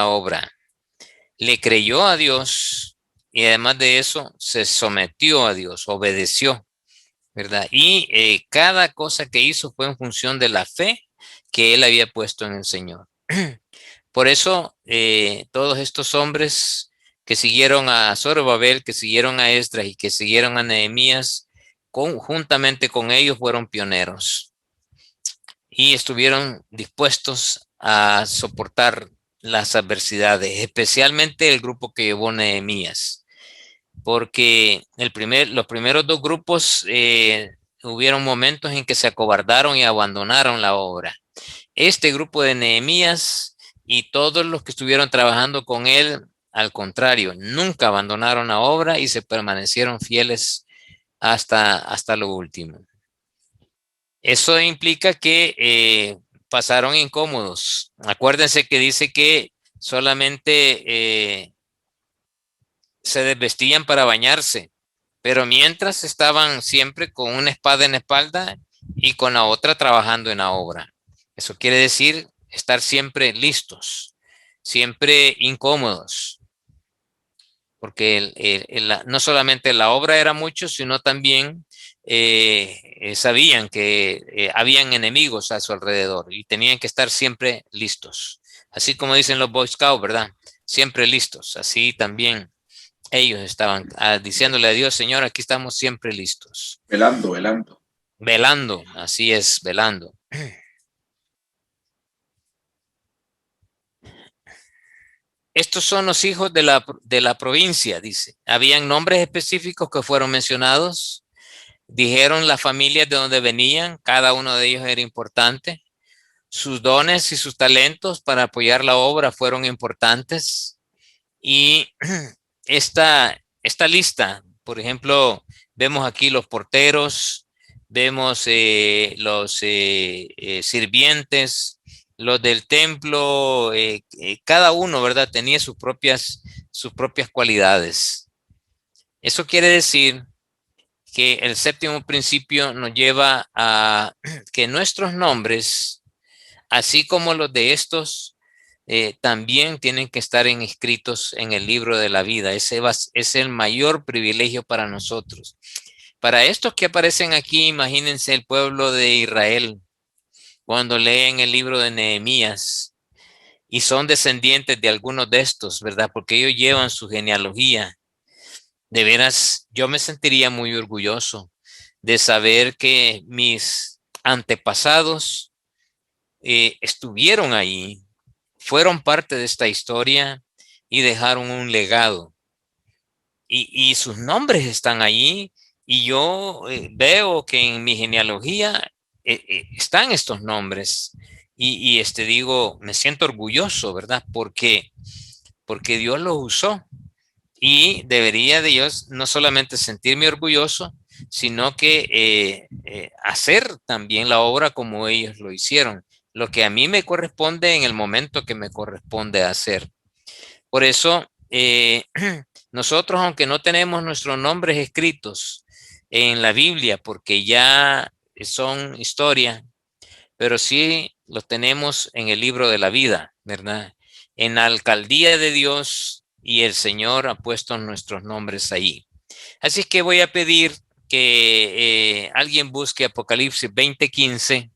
obra. Le creyó a Dios y además de eso se sometió a Dios, obedeció, ¿verdad? Y cada cosa que hizo fue en función de la fe que él había puesto en el Señor. Por eso todos estos hombres que siguieron a Zorobabel, que siguieron a Esdras y que siguieron a Nehemías, juntamente con ellos fueron pioneros y estuvieron dispuestos a soportar las adversidades, especialmente el grupo que llevó Nehemías, porque los primeros 2 grupos hubieron momentos en que se acobardaron y abandonaron la obra. Este grupo de Nehemías y todos los que estuvieron trabajando con él, al contrario, nunca abandonaron la obra y se permanecieron fieles hasta lo último. Eso implica que pasaron incómodos. Acuérdense que dice que solamente se desvestían para bañarse, pero mientras estaban siempre con una espada en la espalda y con la otra trabajando en la obra. Eso quiere decir estar siempre listos, siempre incómodos, porque no solamente la obra era mucho, sino también sabían que habían enemigos a su alrededor y tenían que estar siempre listos. Así como dicen los Boy Scouts, ¿verdad? Siempre listos. Así también Ellos estaban diciéndole a Dios, Señor, aquí estamos siempre listos. Velando, velando. Velando, así es, velando. Estos son los hijos de la provincia, dice. Habían nombres específicos que fueron mencionados. Dijeron las familias de donde venían. Cada uno de ellos era importante. Sus dones y sus talentos para apoyar la obra fueron importantes. Y esta lista, por ejemplo, vemos aquí los porteros, vemos los sirvientes, los del templo, cada uno, ¿verdad? Tenía sus propias cualidades. Eso quiere decir que el séptimo principio nos lleva a que nuestros nombres, así como los de estos, también tienen que estar inscritos en el libro de la vida. Ese es el mayor privilegio para nosotros. Para estos que aparecen aquí, imagínense el pueblo de Israel, cuando leen el libro de Nehemías y son descendientes de algunos de estos, ¿verdad? Porque ellos llevan su genealogía. De veras, yo me sentiría muy orgulloso de saber que mis antepasados estuvieron ahí, fueron parte de esta historia y dejaron un legado. Y sus nombres están ahí y yo veo que en mi genealogía están estos nombres y digo, me siento orgulloso, ¿verdad? Porque Dios los usó y debería de Dios no solamente sentirme orgulloso, sino que hacer también la obra como ellos lo hicieron, lo que a mí me corresponde en el momento que me corresponde hacer. Por eso, nosotros, aunque no tenemos nuestros nombres escritos en la Biblia, porque ya son historia, pero sí los tenemos en el libro de la vida, ¿verdad? En la alcaldía de Dios y el Señor ha puesto nuestros nombres ahí. Así que voy a pedir que alguien busque Apocalipsis 20:15.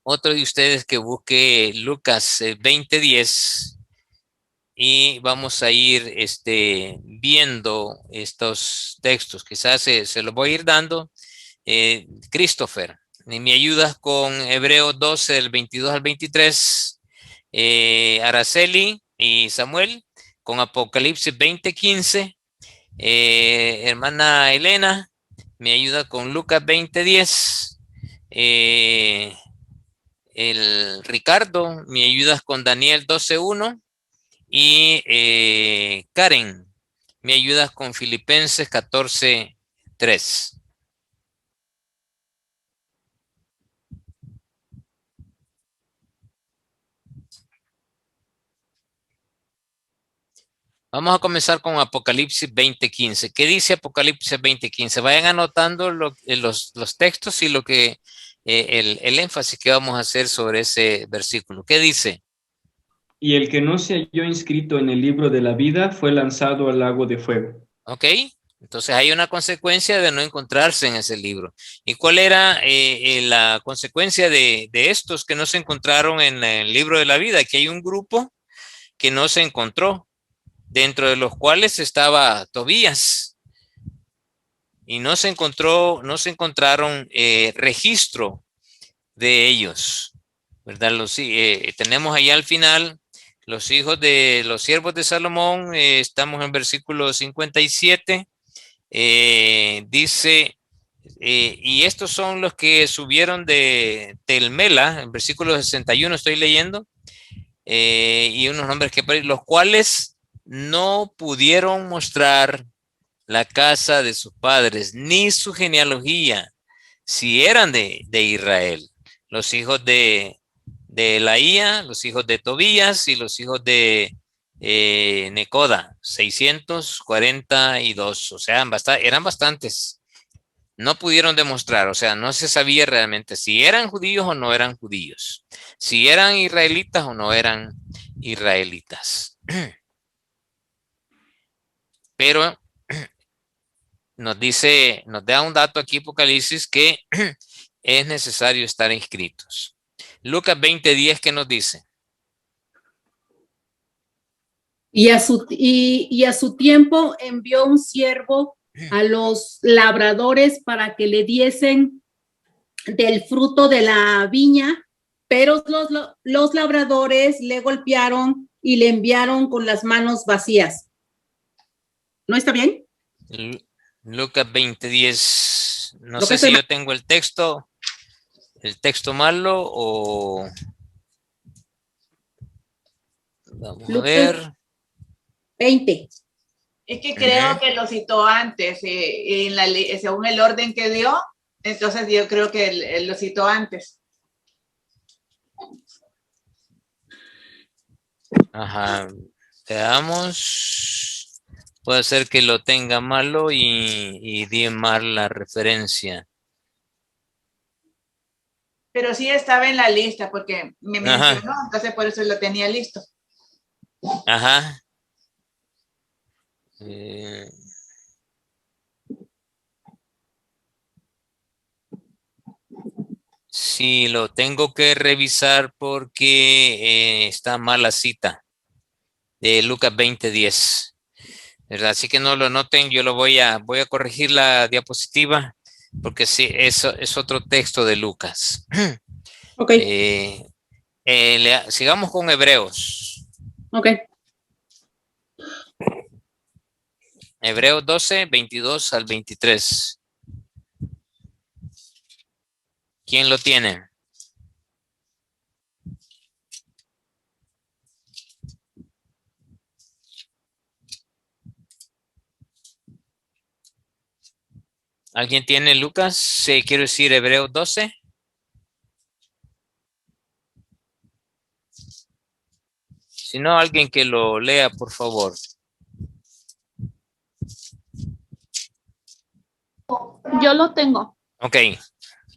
Otro de ustedes que busque Lucas 20:10. Y vamos a ir viendo estos textos. Quizás se los voy a ir dando. Christopher, ¿me ayudas con Hebreos 12, del 22 al 23? Araceli y Samuel, con Apocalipsis 20:15. Hermana Elena, me ayuda con Lucas 20:10. El Ricardo, me ayudas con Daniel 12:1. Y Karen, me ayudas con Filipenses 14:3. Vamos a comenzar con Apocalipsis 20:15. ¿Qué dice Apocalipsis 20:15? Vayan anotando los textos y el énfasis que vamos a hacer sobre ese versículo. ¿Qué dice? Y el que no se halló inscrito en el libro de la vida fue lanzado al lago de fuego. Ok, entonces hay una consecuencia de no encontrarse en ese libro. ¿Y cuál era la consecuencia de estos que no se encontraron en el libro de la vida? Que hay un grupo que no se encontró, dentro de los cuales estaba Tobías. Y no se encontraron registro de ellos, ¿verdad? Tenemos ahí al final los hijos de los siervos de Salomón, estamos en versículo 57, dice, y estos son los que subieron de Telmela, en versículo 61 estoy leyendo, y unos nombres los cuales no pudieron mostrar la casa de sus padres, ni su genealogía, si eran de Israel. Los hijos de Elaía, los hijos de Tobías y los hijos de Necoda, 642, o sea, eran bastantes. No pudieron demostrar, o sea, no se sabía realmente si eran judíos o no eran judíos, si eran israelitas o no eran israelitas. Pero nos da un dato aquí Apocalipsis que es necesario estar inscritos. Lucas 20:10, ¿qué nos dice? y a su tiempo envió un siervo a los labradores para que le diesen del fruto de la viña, pero los labradores le golpearon y le enviaron con las manos vacías. ¿No está bien? Lucas 20:10. No Lo sé que si estoy- yo tengo el texto malo o... Vamos a Lucas ver. 20. Es que creo Ujú. que lo citó antes, según el orden que dio, entonces yo creo que él lo citó antes. Ajá. Veamos. Puede ser que lo tenga malo y di mal la referencia. Pero sí estaba en la lista porque me Ajá. mencionó, entonces por eso lo tenía listo. Ajá. Eh, sí, lo tengo que revisar porque está mal la cita de Lucas 20:10, ¿verdad? Así que no lo noten, yo voy a corregir la diapositiva porque sí, eso es otro texto de Lucas. Ok, Sigamos con Hebreos. ok. Hebreos 12:22-23. ¿Quién lo tiene? ¿Alguien tiene Lucas? Quiero decir Hebreos 12. Si no, alguien que lo lea, por favor. Yo lo tengo. Ok.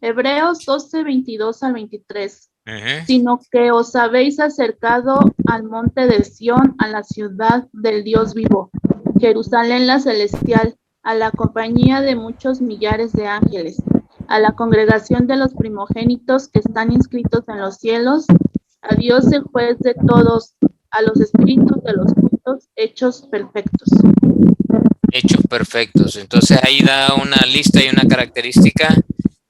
Hebreos 12, 22 al 23. Ujú. Sino que os habéis acercado al monte de Sión, a la ciudad del Dios vivo, Jerusalén la celestial, a la compañía de muchos millares de ángeles, a la congregación de los primogénitos que están inscritos en los cielos, a Dios el juez de todos, a los espíritus de los justos hechos perfectos. Hechos perfectos. Entonces ahí da una lista y una característica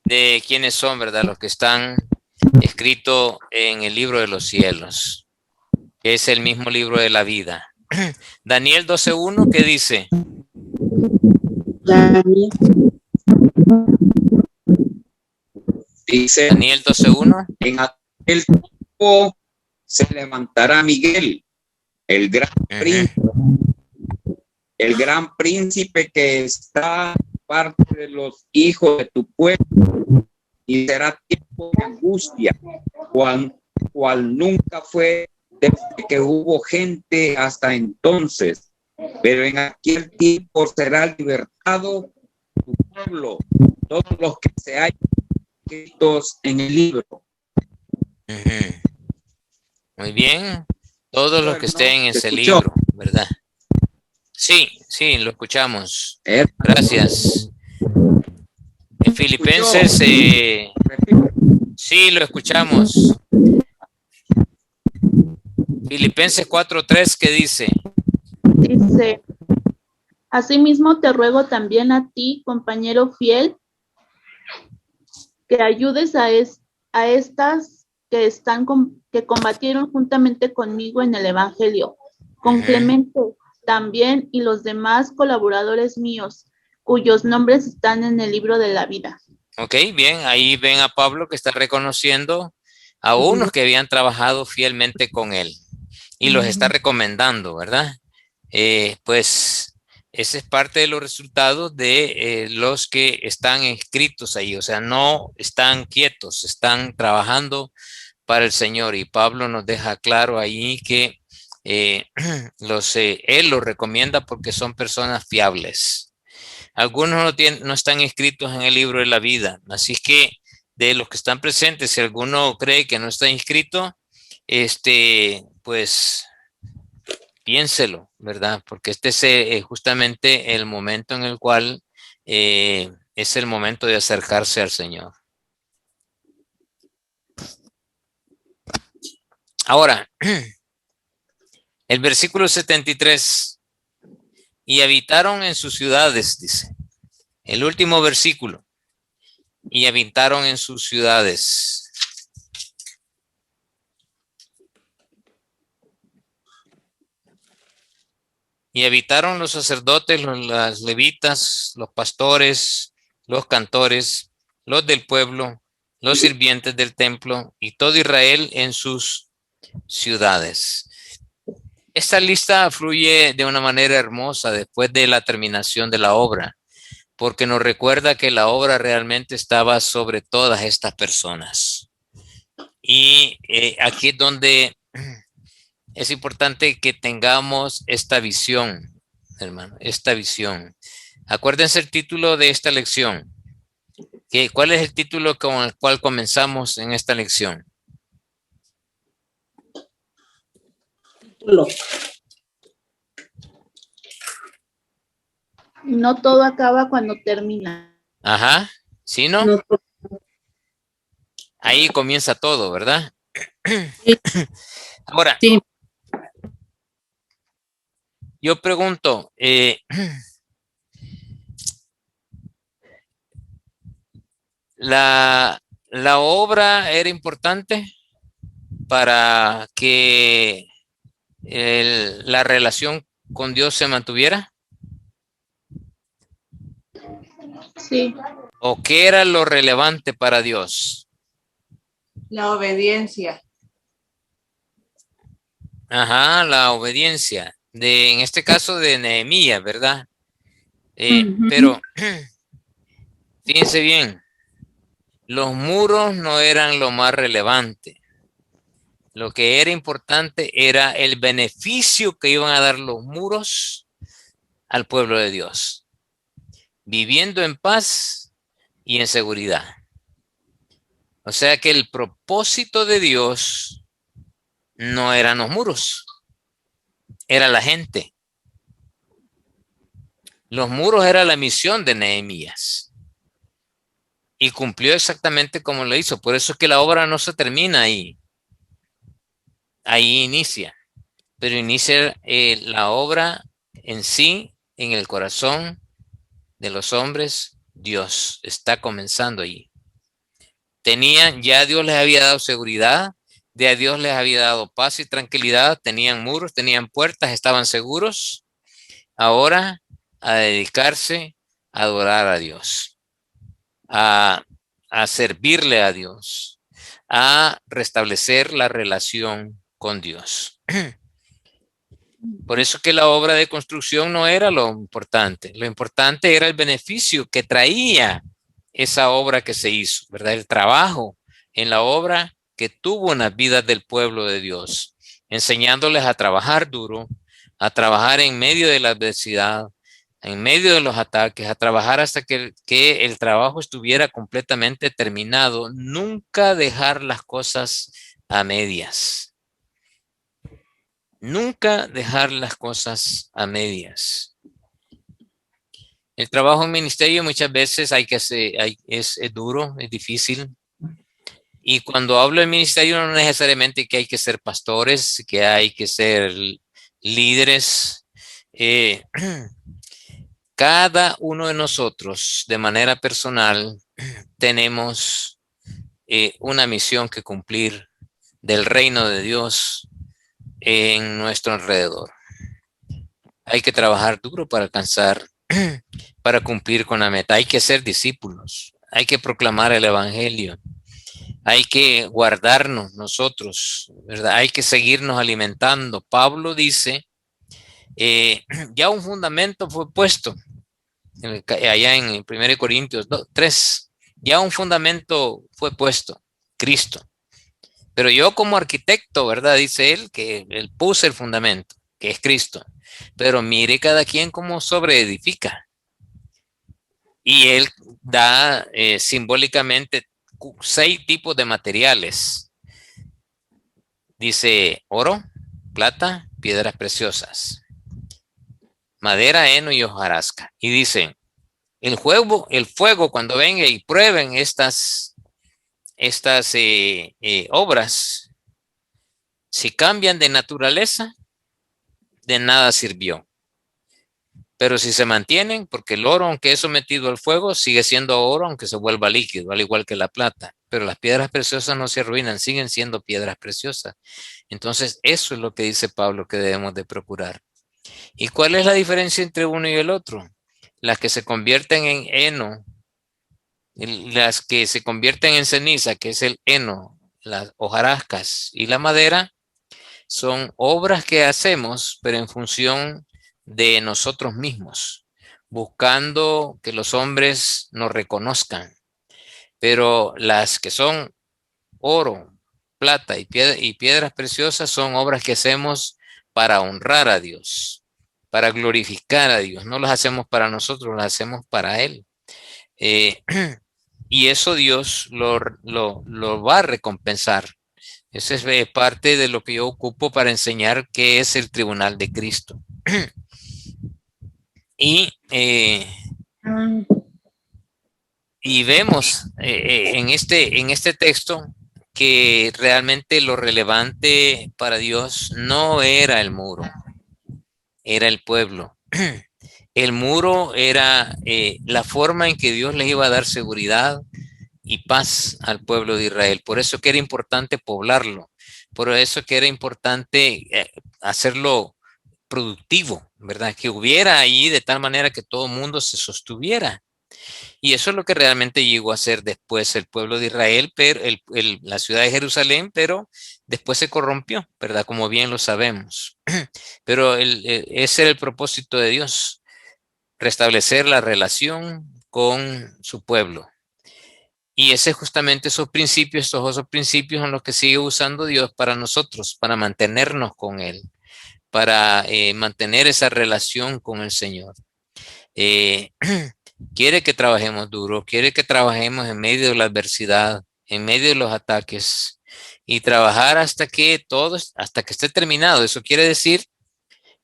de quiénes son, ¿verdad? Los que están escritos en el libro de los cielos, que es el mismo libro de la vida. Daniel 12:1, ¿qué dice? Dice, Daniel 12:1. en aquel tiempo se levantará Miguel, el gran príncipe, el gran príncipe que está parte de los hijos de tu pueblo, y será tiempo de angustia, cual nunca fue desde que hubo gente hasta entonces, pero en aquel tiempo será libertado tu pueblo, todos los que se hallan escritos en el libro. Muy bien. Todos los que estén en ese ¿Escuchó? libro, ¿verdad? Sí, sí, lo escuchamos. Gracias. En Filipenses, sí, lo escuchamos. Filipenses 4:3, ¿qué dice? Dice, asimismo te ruego también a ti, compañero fiel, que ayudes a estas que combatieron juntamente conmigo en el Evangelio, con Clemente también y los demás colaboradores míos, cuyos nombres están en el libro de la vida. Ok, bien, ahí ven a Pablo que está reconociendo a unos que habían trabajado fielmente con él y los está recomendando, ¿verdad? Pues ese es parte de los resultados de los que están inscritos ahí, o sea, no están quietos, están trabajando para el Señor, y Pablo nos deja claro ahí que él los recomienda porque son personas fiables. Algunos no están inscritos en el libro de la vida, así que de los que están presentes, si alguno cree que no está inscrito, pues piénselo, ¿verdad? Porque este es justamente el momento en el cual es el momento de acercarse al Señor. Ahora, El versículo 73. Y habitaron en sus ciudades, dice. El último versículo. Y habitaron en sus ciudades. Y habitaron los sacerdotes, los levitas, los pastores, los cantores, los del pueblo, los sirvientes del templo y todo Israel en sus ciudades. Esta lista fluye de una manera hermosa después de la terminación de la obra, porque nos recuerda que la obra realmente estaba sobre todas estas personas. Y aquí es donde es importante que tengamos esta visión, hermano, esta visión. Acuérdense el título de esta lección. ¿Cuál es el título con el cual comenzamos en esta lección? No todo acaba cuando termina. Ajá, ¿sí, no? Ahí comienza todo, ¿verdad? Ahora, Sí. yo pregunto, ¿la obra era importante para que la relación con Dios se mantuviera? Sí. ¿O qué era lo relevante para Dios? La obediencia. Ajá, la obediencia. En este caso de Nehemías, ¿verdad? Pero fíjense bien, los muros no eran lo más relevante. Lo que era importante era el beneficio que iban a dar los muros al pueblo de Dios, viviendo en paz y en seguridad. O sea que el propósito de Dios no eran los muros, era la gente. Los muros era la misión de Nehemías y cumplió exactamente como lo hizo. Por eso es que la obra no se termina ahí. Ahí inicia, pero inicia la obra en sí, en el corazón de los hombres. Dios está comenzando allí. Ya Dios les había dado seguridad, de Dios les había dado paz y tranquilidad, tenían muros, tenían puertas, estaban seguros. Ahora a dedicarse a adorar a Dios, a servirle a Dios, a restablecer la relación con Dios. Por eso que la obra de construcción no era lo importante era el beneficio que traía esa obra que se hizo, ¿verdad? El trabajo en la obra que tuvo en las vidas del pueblo de Dios, enseñándoles a trabajar duro, a trabajar en medio de la adversidad, en medio de los ataques, a trabajar hasta que el trabajo estuviera completamente terminado, nunca dejar las cosas a medias. Nunca dejar las cosas a medias. El trabajo en ministerio muchas veces es duro, es difícil. Y cuando hablo de ministerio no necesariamente que hay que ser pastores, que hay que ser líderes. Cada uno de nosotros, de manera personal, tenemos una misión que cumplir del reino de Dios en nuestro alrededor. Hay que trabajar duro para alcanzar, para cumplir con la meta. Hay que ser discípulos. Hay que proclamar el evangelio. Hay que guardarnos nosotros, ¿verdad? Hay que seguirnos alimentando. Pablo dice, ya un fundamento fue puesto, allá en 1 Corintios 3, ya un fundamento fue puesto, Cristo. Pero yo como arquitecto, ¿verdad? Dice él que él puso el fundamento, que es Cristo. Pero mire cada quien cómo sobreedifica. Y él da simbólicamente 6 tipos de materiales. Dice oro, plata, piedras preciosas, madera, heno y hojarasca. Y dice, el fuego cuando venga y prueben estas obras, si cambian de naturaleza, de nada sirvió. Pero si se mantienen, porque el oro, aunque es sometido al fuego, sigue siendo oro, aunque se vuelva líquido, al igual que la plata. Pero las piedras preciosas no se arruinan, siguen siendo piedras preciosas. Entonces, eso es lo que dice Pablo que debemos de procurar. ¿Y cuál es la diferencia entre uno y el otro? Las que se convierten en heno, las que se convierten en ceniza, que es el heno, las hojarascas y la madera, son obras que hacemos, pero en función de nosotros mismos, buscando que los hombres nos reconozcan. Pero las que son oro, plata y piedras preciosas son obras que hacemos para honrar a Dios, para glorificar a Dios. No las hacemos para nosotros, las hacemos para Él. Y eso Dios lo va a recompensar. Esa es parte de lo que yo ocupo para enseñar qué es el tribunal de Cristo. Y vemos en este texto que realmente lo relevante para Dios no era el muro, era el pueblo. El muro era la forma en que Dios les iba a dar seguridad y paz al pueblo de Israel. Por eso que era importante poblarlo, por eso que era importante hacerlo productivo, ¿verdad? Que hubiera ahí de tal manera que todo el mundo se sostuviera. Y eso es lo que realmente llegó a ser después el pueblo de Israel, pero la ciudad de Jerusalén, pero después se corrompió, ¿verdad? Como bien lo sabemos. Pero ese era el propósito de Dios, restablecer la relación con su pueblo. Y ese justamente esos principios son los que sigue usando Dios para nosotros, para mantenernos con Él, para mantener esa relación con el Señor. Quiere que trabajemos duro, quiere que trabajemos en medio de la adversidad, en medio de los ataques y trabajar hasta que esté terminado. Eso quiere decir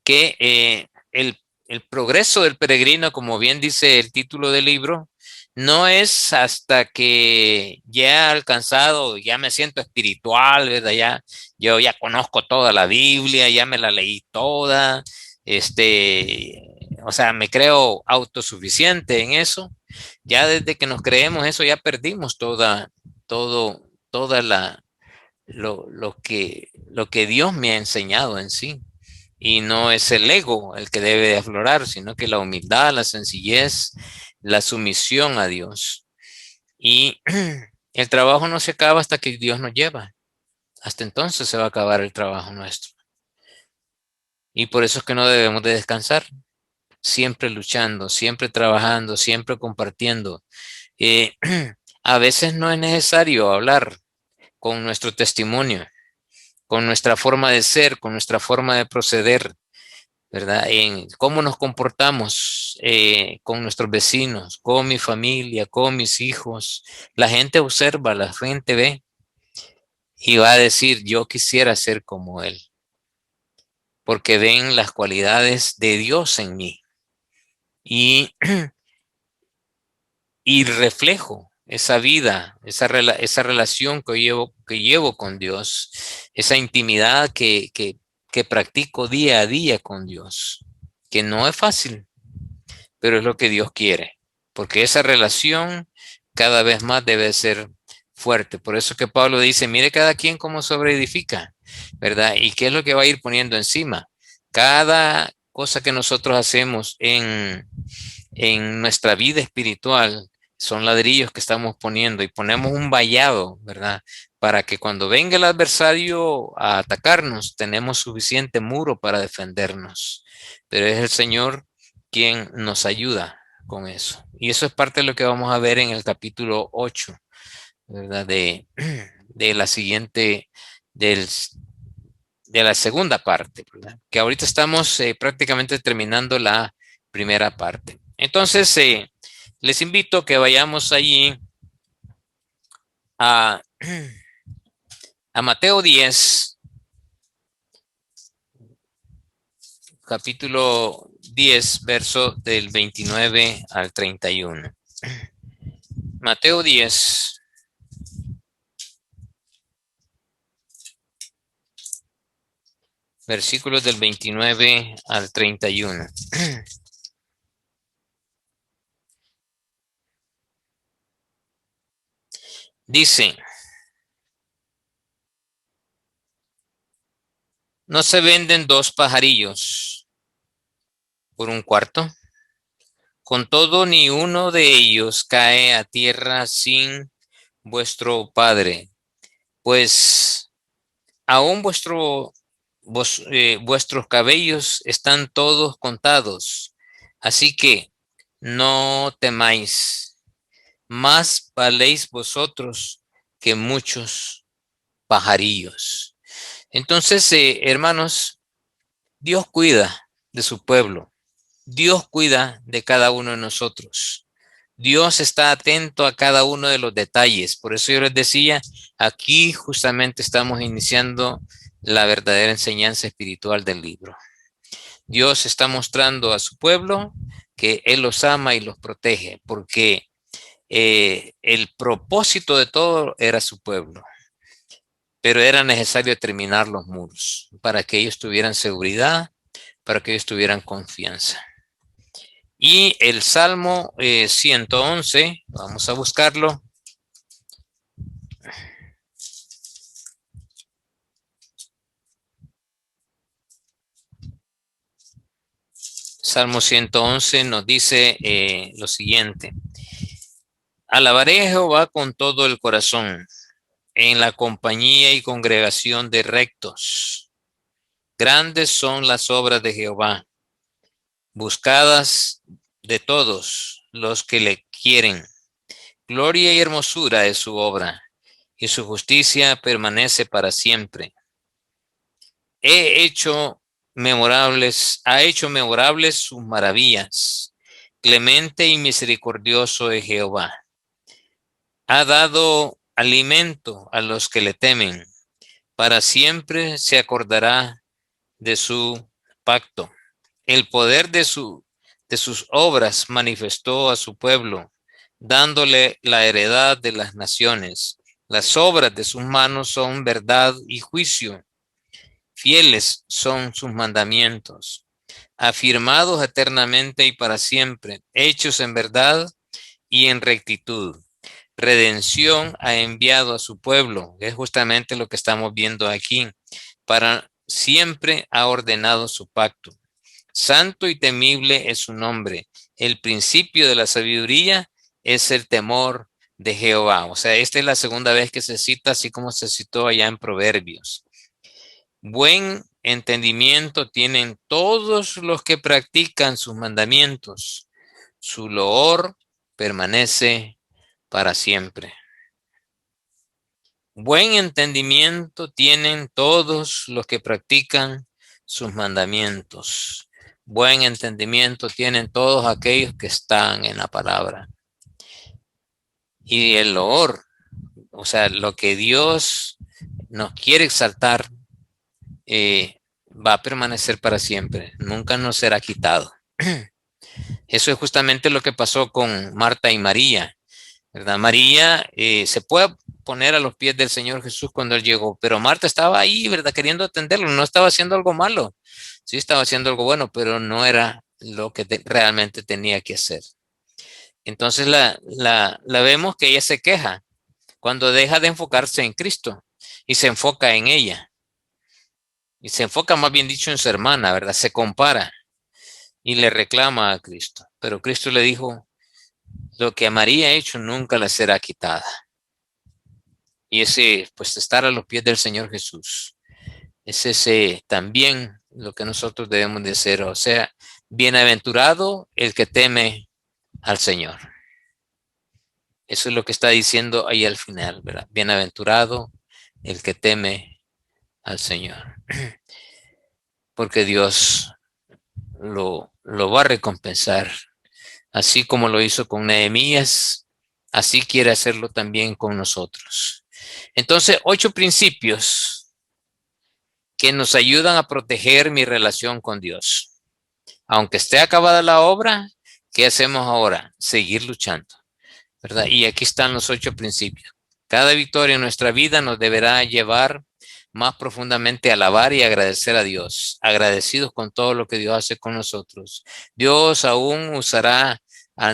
que el progreso del peregrino, como bien dice el título del libro, no es hasta que ya he alcanzado, ya me siento espiritual, ¿verdad? Yo ya conozco toda la Biblia, ya me la leí toda, o sea, me creo autosuficiente en eso. Ya desde que nos creemos eso, ya perdimos toda lo que Dios me ha enseñado en sí. Y no es el ego el que debe de aflorar, sino que la humildad, la sencillez, la sumisión a Dios. Y el trabajo no se acaba hasta que Dios nos lleva. Hasta entonces se va a acabar el trabajo nuestro. Y por eso es que no debemos de descansar. Siempre luchando, siempre trabajando, siempre compartiendo. A veces no es necesario hablar con nuestro testimonio, con nuestra forma de ser, con nuestra forma de proceder, ¿verdad? En cómo nos comportamos con nuestros vecinos, con mi familia, con mis hijos. La gente observa, la gente ve y va a decir, yo quisiera ser como él, porque ven las cualidades de Dios en mí. Y reflejo esa vida, esa relación que llevo con Dios, esa intimidad que practico día a día con Dios, que no es fácil, pero es lo que Dios quiere, porque esa relación cada vez más debe ser fuerte. Por eso que Pablo dice, mire cada quien cómo sobreedifica, ¿verdad? Y qué es lo que va a ir poniendo encima. Cada cosa que nosotros hacemos en nuestra vida espiritual son ladrillos que estamos poniendo y ponemos un vallado, ¿verdad? Para que cuando venga el adversario a atacarnos, tenemos suficiente muro para defendernos. Pero es el Señor quien nos ayuda con eso. Y eso es parte de lo que vamos a ver en el capítulo 8, ¿verdad? De la siguiente, de la segunda parte, ¿verdad? Que ahorita estamos prácticamente terminando la primera parte. Entonces, les invito a que vayamos allí a Mateo 10, capítulo 10, verso del 29 al 31. Mateo 10. versículos del 29 al 31. Dice, no se venden dos pajarillos por un cuarto. Con todo, ni uno de ellos cae a tierra sin vuestro Padre, pues aún vuestros cabellos están todos contados. Así que no temáis, más valéis vosotros que muchos pajarillos. Entonces, hermanos, Dios cuida de su pueblo. Dios cuida de cada uno de nosotros. Dios está atento a cada uno de los detalles. Por eso yo les decía, aquí justamente estamos iniciando la verdadera enseñanza espiritual del libro. Dios está mostrando a su pueblo que Él los ama y los protege, porque el propósito de todo era su pueblo. Pero era necesario terminar los muros para que ellos tuvieran seguridad, para que ellos tuvieran confianza. Y el Salmo 111, vamos a buscarlo. Salmo 111 nos dice lo siguiente. Alabaré a Jehová con todo el corazón, en la compañía y congregación de rectos. Grandes son las obras de Jehová, buscadas de todos los que le quieren. Gloria y hermosura es su obra, y su justicia permanece para siempre. Ha hecho memorables sus maravillas. Clemente y misericordioso es Jehová. Ha dado alimento a los que le temen. Para siempre se acordará de su pacto. El poder de sus obras manifestó a su pueblo, dándole la heredad de las naciones. Las obras de sus manos son verdad y juicio. Fieles son sus mandamientos, afirmados eternamente y para siempre, hechos en verdad y en rectitud. Redención ha enviado a su pueblo, que es justamente lo que estamos viendo aquí. Para siempre ha ordenado su pacto. Santo y temible es su nombre. El principio de la sabiduría es el temor de Jehová. O sea, esta es la segunda vez que se cita, así como se citó allá en Proverbios. Buen entendimiento tienen todos los que practican sus mandamientos. Su loor permanece para siempre. Buen entendimiento tienen todos los que practican sus mandamientos. Buen entendimiento tienen todos aquellos que están en la palabra. Y el loor, o sea, lo que Dios nos quiere exaltar, va a permanecer para siempre. Nunca nos será quitado. Eso es justamente lo que pasó con Marta y María, ¿verdad? María se puede poner a los pies del Señor Jesús cuando Él llegó, pero Marta estaba ahí, ¿verdad? Queriendo atenderlo, no estaba haciendo algo malo, sí estaba haciendo algo bueno, pero no era lo que realmente tenía que hacer. Entonces la vemos que ella se queja cuando deja de enfocarse en Cristo y se enfoca en ella. Y se enfoca, más bien dicho, en su hermana, ¿verdad? Se compara y le reclama a Cristo. Pero Cristo le dijo, lo que María ha hecho nunca le será quitada. Y ese, pues, estar a los pies del Señor Jesús, es ese también lo que nosotros debemos de hacer. O sea, bienaventurado el que teme al Señor. Eso es lo que está diciendo ahí al final, ¿verdad? Bienaventurado el que teme al Señor. Porque Dios lo va a recompensar. Así como lo hizo con Nehemías, así quiere hacerlo también con nosotros. Entonces, 8 principios que nos ayudan a proteger mi relación con Dios. Aunque esté acabada la obra, ¿qué hacemos ahora? Seguir luchando, ¿verdad? Y aquí están los 8 principios. Cada victoria en nuestra vida nos deberá llevar más profundamente alabar y agradecer a Dios, agradecidos con todo lo que Dios hace con nosotros. Dios aún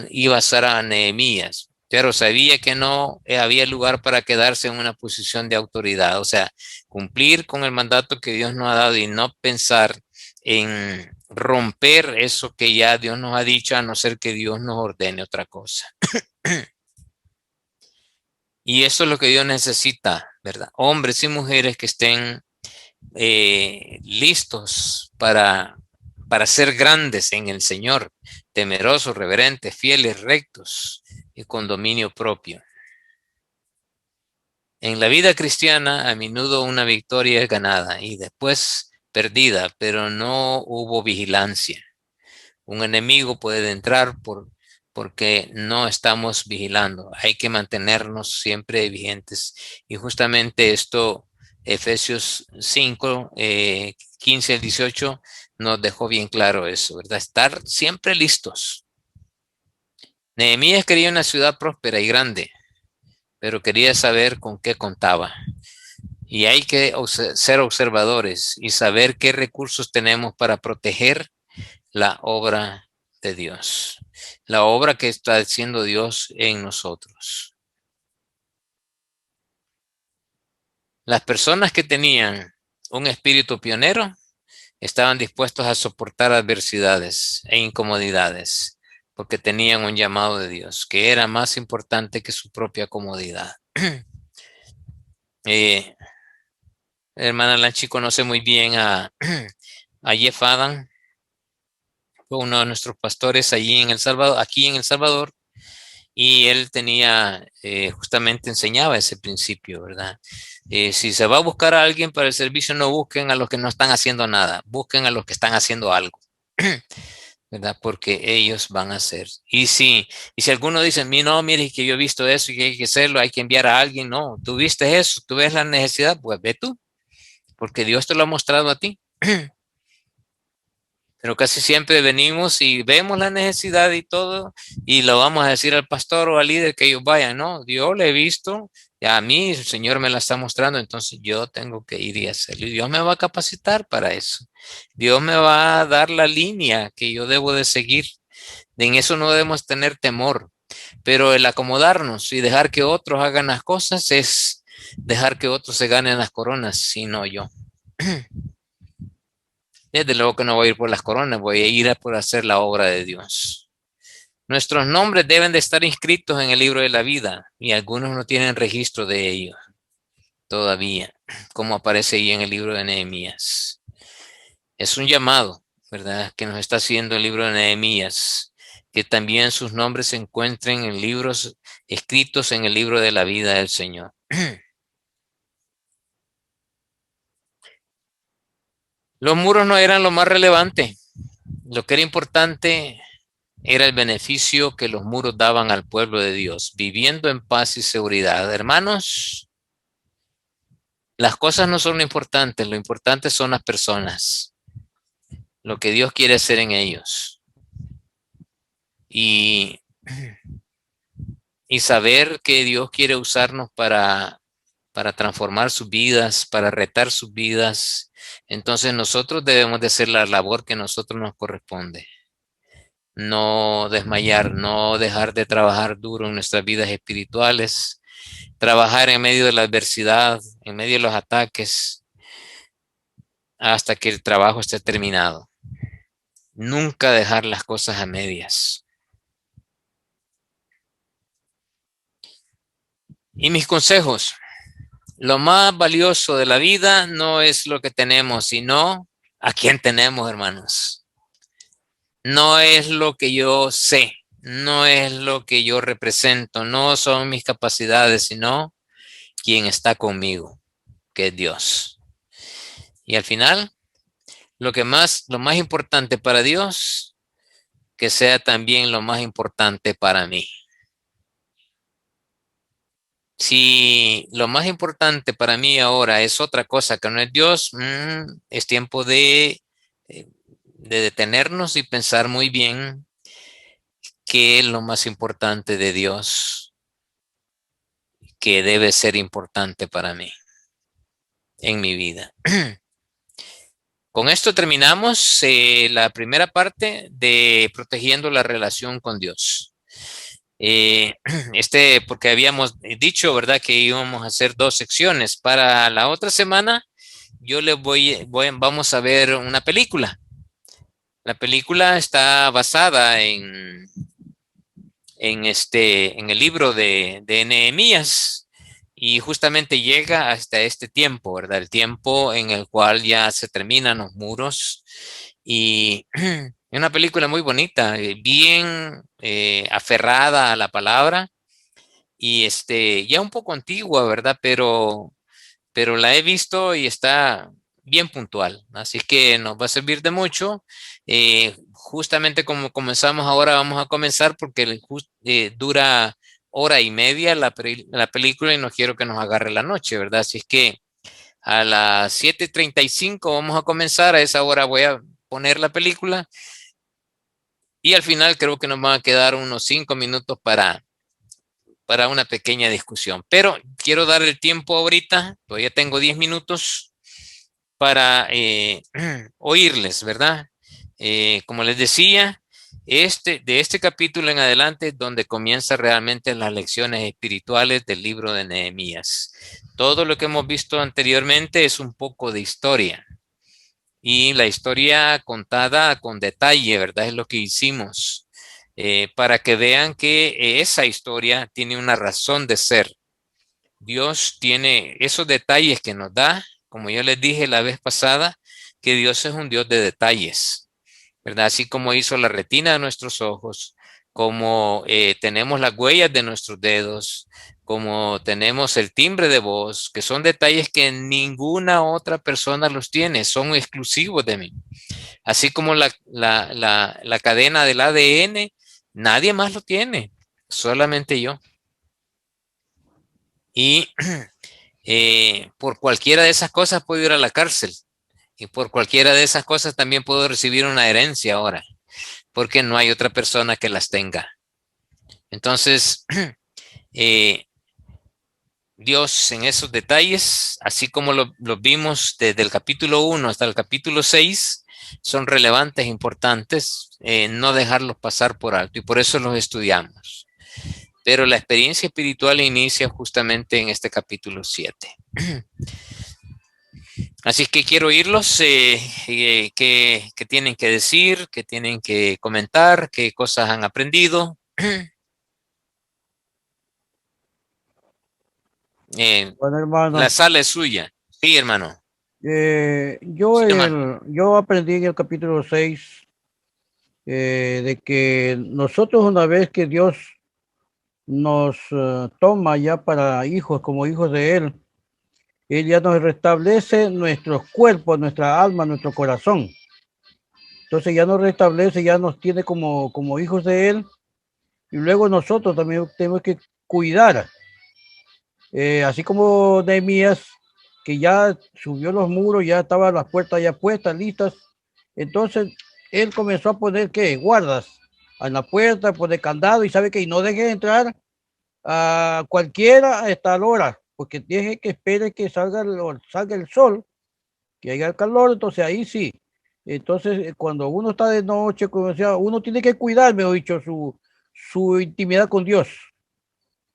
iba a usar a Nehemías, pero sabía que no había lugar para quedarse en una posición de autoridad, o sea, cumplir con el mandato que Dios nos ha dado y no pensar en romper eso que ya Dios nos ha dicho, a no ser que Dios nos ordene otra cosa. Y eso es lo que Dios necesita, ¿verdad? Hombres y mujeres que estén listos para ser grandes en el Señor, temerosos, reverentes, fieles, rectos y con dominio propio. En la vida cristiana, a menudo una victoria es ganada y después perdida, pero no hubo vigilancia. Un enemigo puede entrar porque no estamos vigilando. Hay que mantenernos siempre vigentes. Y justamente esto, Efesios 5, 15 al 18, nos dejó bien claro eso, ¿verdad? Estar siempre listos. Nehemías quería una ciudad próspera y grande, pero quería saber con qué contaba. Y hay que ser observadores y saber qué recursos tenemos para proteger la obra de Dios, la obra que está haciendo Dios en nosotros. Las personas que tenían un espíritu pionero estaban dispuestos a soportar adversidades e incomodidades porque tenían un llamado de Dios que era más importante que su propia comodidad. Hermana Lanchi conoce muy bien a Jeff Adam, fue uno de nuestros pastores allí en El Salvador, aquí en El Salvador, y él tenía, justamente enseñaba ese principio, ¿verdad? Si se va a buscar a alguien para el servicio, no busquen a los que no están haciendo nada, busquen a los que están haciendo algo, ¿verdad? Porque ellos van a hacer. Y si alguno dice, no, mire que yo he visto eso y que hay que hacerlo, hay que enviar a alguien, no, tú viste eso, tú ves la necesidad, pues ve tú, porque Dios te lo ha mostrado a ti. Pero casi siempre venimos y vemos la necesidad y todo, y lo vamos a decir al pastor o al líder que ellos vayan. No, yo le he visto, y a mí el Señor me la está mostrando, entonces yo tengo que ir y hacerlo. Y Dios me va a capacitar para eso. Dios me va a dar la línea que yo debo de seguir. En eso no debemos tener temor, pero el acomodarnos y dejar que otros hagan las cosas es dejar que otros se ganen las coronas, sino yo. Desde luego que no voy a ir por las coronas, voy a ir por hacer la obra de Dios. Nuestros nombres deben de estar inscritos en el libro de la vida y algunos no tienen registro de ellos todavía, como aparece ahí en el libro de Nehemías. Es un llamado, ¿verdad?, que nos está haciendo el libro de Nehemías, que también sus nombres se encuentren en libros escritos en el libro de la vida del Señor. Los muros no eran lo más relevante. Lo que era importante era el beneficio que los muros daban al pueblo de Dios, viviendo en paz y seguridad. Hermanos, las cosas no son lo importante son las personas, lo que Dios quiere hacer en ellos. Y saber que Dios quiere usarnos para transformar sus vidas, para retar sus vidas. Entonces nosotros debemos de hacer la labor que a nosotros nos corresponde. No desmayar, no dejar de trabajar duro en nuestras vidas espirituales, trabajar en medio de la adversidad, en medio de los ataques, hasta que el trabajo esté terminado. Nunca dejar las cosas a medias. Y mis consejos: lo más valioso de la vida no es lo que tenemos, sino a quién tenemos, hermanos. No es lo que yo sé, no es lo que yo represento, no son mis capacidades, sino quien está conmigo, que es Dios. Y al final, lo más importante para Dios, que sea también lo más importante para mí. Si lo más importante para mí ahora es otra cosa que no es Dios, es tiempo de detenernos y pensar muy bien qué es lo más importante de Dios, que debe ser importante para mí. en mi vida. Con esto terminamos la primera parte de protegiendo la relación con Dios. Porque habíamos dicho, ¿verdad?, que íbamos a hacer 2 secciones. Para la otra semana, yo les vamos a ver una película. La película está basada en el libro de Nehemías, y justamente llega hasta este tiempo, ¿verdad? El tiempo en el cual ya se terminan los muros, y es una película muy bonita, bien aferrada a la palabra, y ya un poco antigua, ¿verdad? Pero la he visto y está bien puntual, así que nos va a servir de mucho. Justamente como comenzamos ahora, vamos a comenzar porque dura 1:30 la película, y no quiero que nos agarre la noche, ¿verdad? Así es que a las 7:35 vamos a comenzar. A esa hora voy a poner la película, y al final creo que nos van a quedar unos 5 minutos para una pequeña discusión. Pero quiero dar el tiempo ahorita, todavía tengo 10 minutos para oírles, ¿verdad? Como les decía, de este capítulo en adelante es donde comienza realmente las lecciones espirituales del libro de Nehemías. Todo lo que hemos visto anteriormente es un poco de historia, y la historia contada con detalle, ¿verdad? Es lo que hicimos, para que vean que esa historia tiene una razón de ser. Dios tiene esos detalles que nos da, como yo les dije la vez pasada, que Dios es un Dios de detalles, ¿verdad? Así como hizo la retina de nuestros ojos, como tenemos las huellas de nuestros dedos, como tenemos el timbre de voz, que son detalles que ninguna otra persona los tiene, son exclusivos de mí. Así como la cadena del ADN, nadie más lo tiene, solamente yo. Y por cualquiera de esas cosas puedo ir a la cárcel, y por cualquiera de esas cosas también puedo recibir una herencia ahora, porque no hay otra persona que las tenga. Entonces, Dios en esos detalles, así como lo vimos desde el capítulo 1 hasta el capítulo 6, son relevantes, importantes, no dejarlos pasar por alto, y por eso los estudiamos. Pero la experiencia espiritual inicia justamente en este capítulo 7. Así que quiero oírlos, qué tienen que decir, qué tienen que comentar, qué cosas han aprendido. Bueno, hermano, La sala es suya. Sí, hermano. Yo, Sí, hermano. yo aprendí en el capítulo 6 de que nosotros, una vez que Dios nos toma ya para hijos, como hijos de Él ya nos restablece nuestros cuerpos, nuestra alma, nuestro corazón. Entonces ya nos restablece, ya nos tiene como hijos de Él, y luego nosotros también tenemos que cuidar. Así como Nehemías, que ya subió los muros, ya estaban las puertas ya puestas, listas. Entonces él comenzó a poner ¿qué? Guardas en la puerta, poner candado, y sabe que no deje entrar a cualquiera a tal hora, porque deje que espere que salga el sol, que haya el calor. Entonces ahí sí. Entonces cuando uno está de noche, como decía, uno tiene que cuidar, mejor dicho, su intimidad con Dios,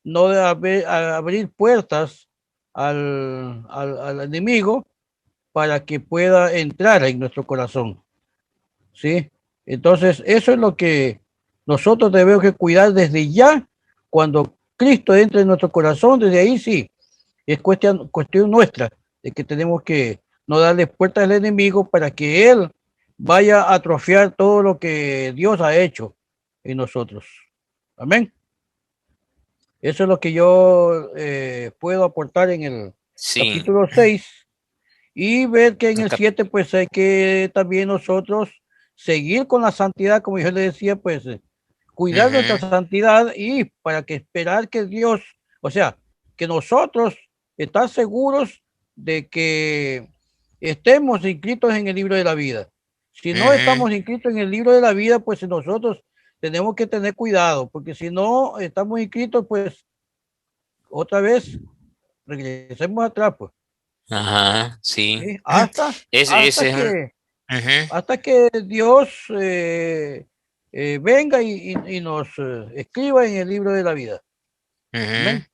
no de abrir puertas al enemigo para que pueda entrar en nuestro corazón, ¿sí? Entonces eso es lo que nosotros debemos que cuidar desde ya. Cuando Cristo entre en nuestro corazón, desde ahí sí, es cuestión nuestra, de que tenemos que no darle puertas al enemigo para que él vaya a atrofiar todo lo que Dios ha hecho en nosotros. Amén. Eso es lo que yo puedo aportar en el capítulo 6, y ver que en el 7 pues hay que también nosotros seguir con la santidad, como yo le decía, pues cuidar nuestra santidad, y para que esperar que Dios, o sea, que nosotros estar seguros de que estemos inscritos en el libro de la vida. Si no estamos inscritos en el libro de la vida, pues nosotros tenemos que tener cuidado, porque si no estamos inscritos, pues otra vez regresemos atrás, pues. Ajá, sí. Hasta, Ese hasta es un... que, Ujú, hasta que Dios venga y nos escriba en el libro de la vida. ujú. Amén.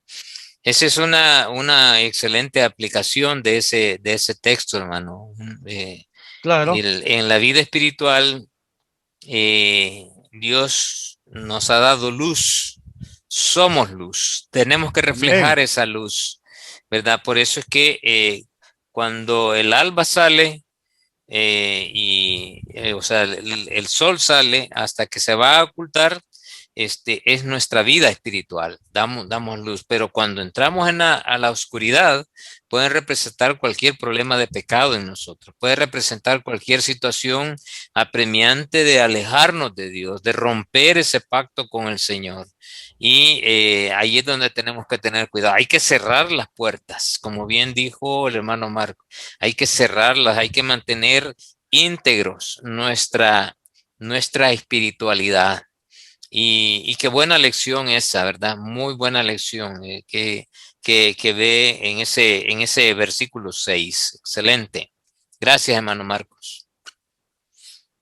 Esa es una excelente aplicación de ese texto, hermano. Claro. En la vida espiritual, Dios nos ha dado luz, somos luz, tenemos que reflejar Amén. esa luz, ¿verdad? Por eso es que cuando el alba sale, o sea, el sol sale hasta que se va a ocultar, es nuestra vida espiritual, damos luz, pero cuando entramos a la oscuridad, pueden representar cualquier problema de pecado en nosotros, puede representar cualquier situación apremiante de alejarnos de Dios, de romper ese pacto con el Señor. Y ahí es donde tenemos que tener cuidado. Hay que cerrar las puertas, como bien dijo el hermano Marco. Hay que cerrarlas, hay que mantener íntegros nuestra espiritualidad. Y qué buena lección esa, ¿verdad? Muy buena lección que ve en ese versículo 6. Excelente. Gracias, hermano Marcos.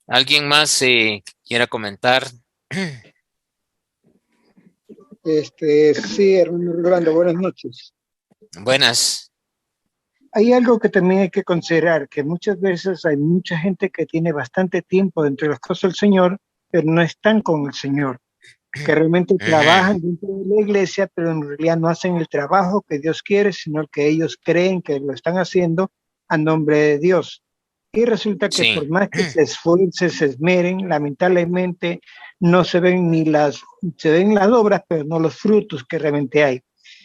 ¿Alguien más quiera comentar? Sí, hermano Rolando, buenas noches. Buenas. Hay algo que también hay que considerar, que muchas veces hay mucha gente que tiene bastante tiempo dentro de las cosas del Señor, pero no están con el Señor, que realmente trabajan dentro de la iglesia, pero en realidad no hacen el trabajo que Dios quiere, sino que ellos creen que lo están haciendo a nombre de Dios. Y resulta que por más que se esfuercen, se esmeren, lamentablemente no se ven se ven las obras, pero no los frutos que realmente hay.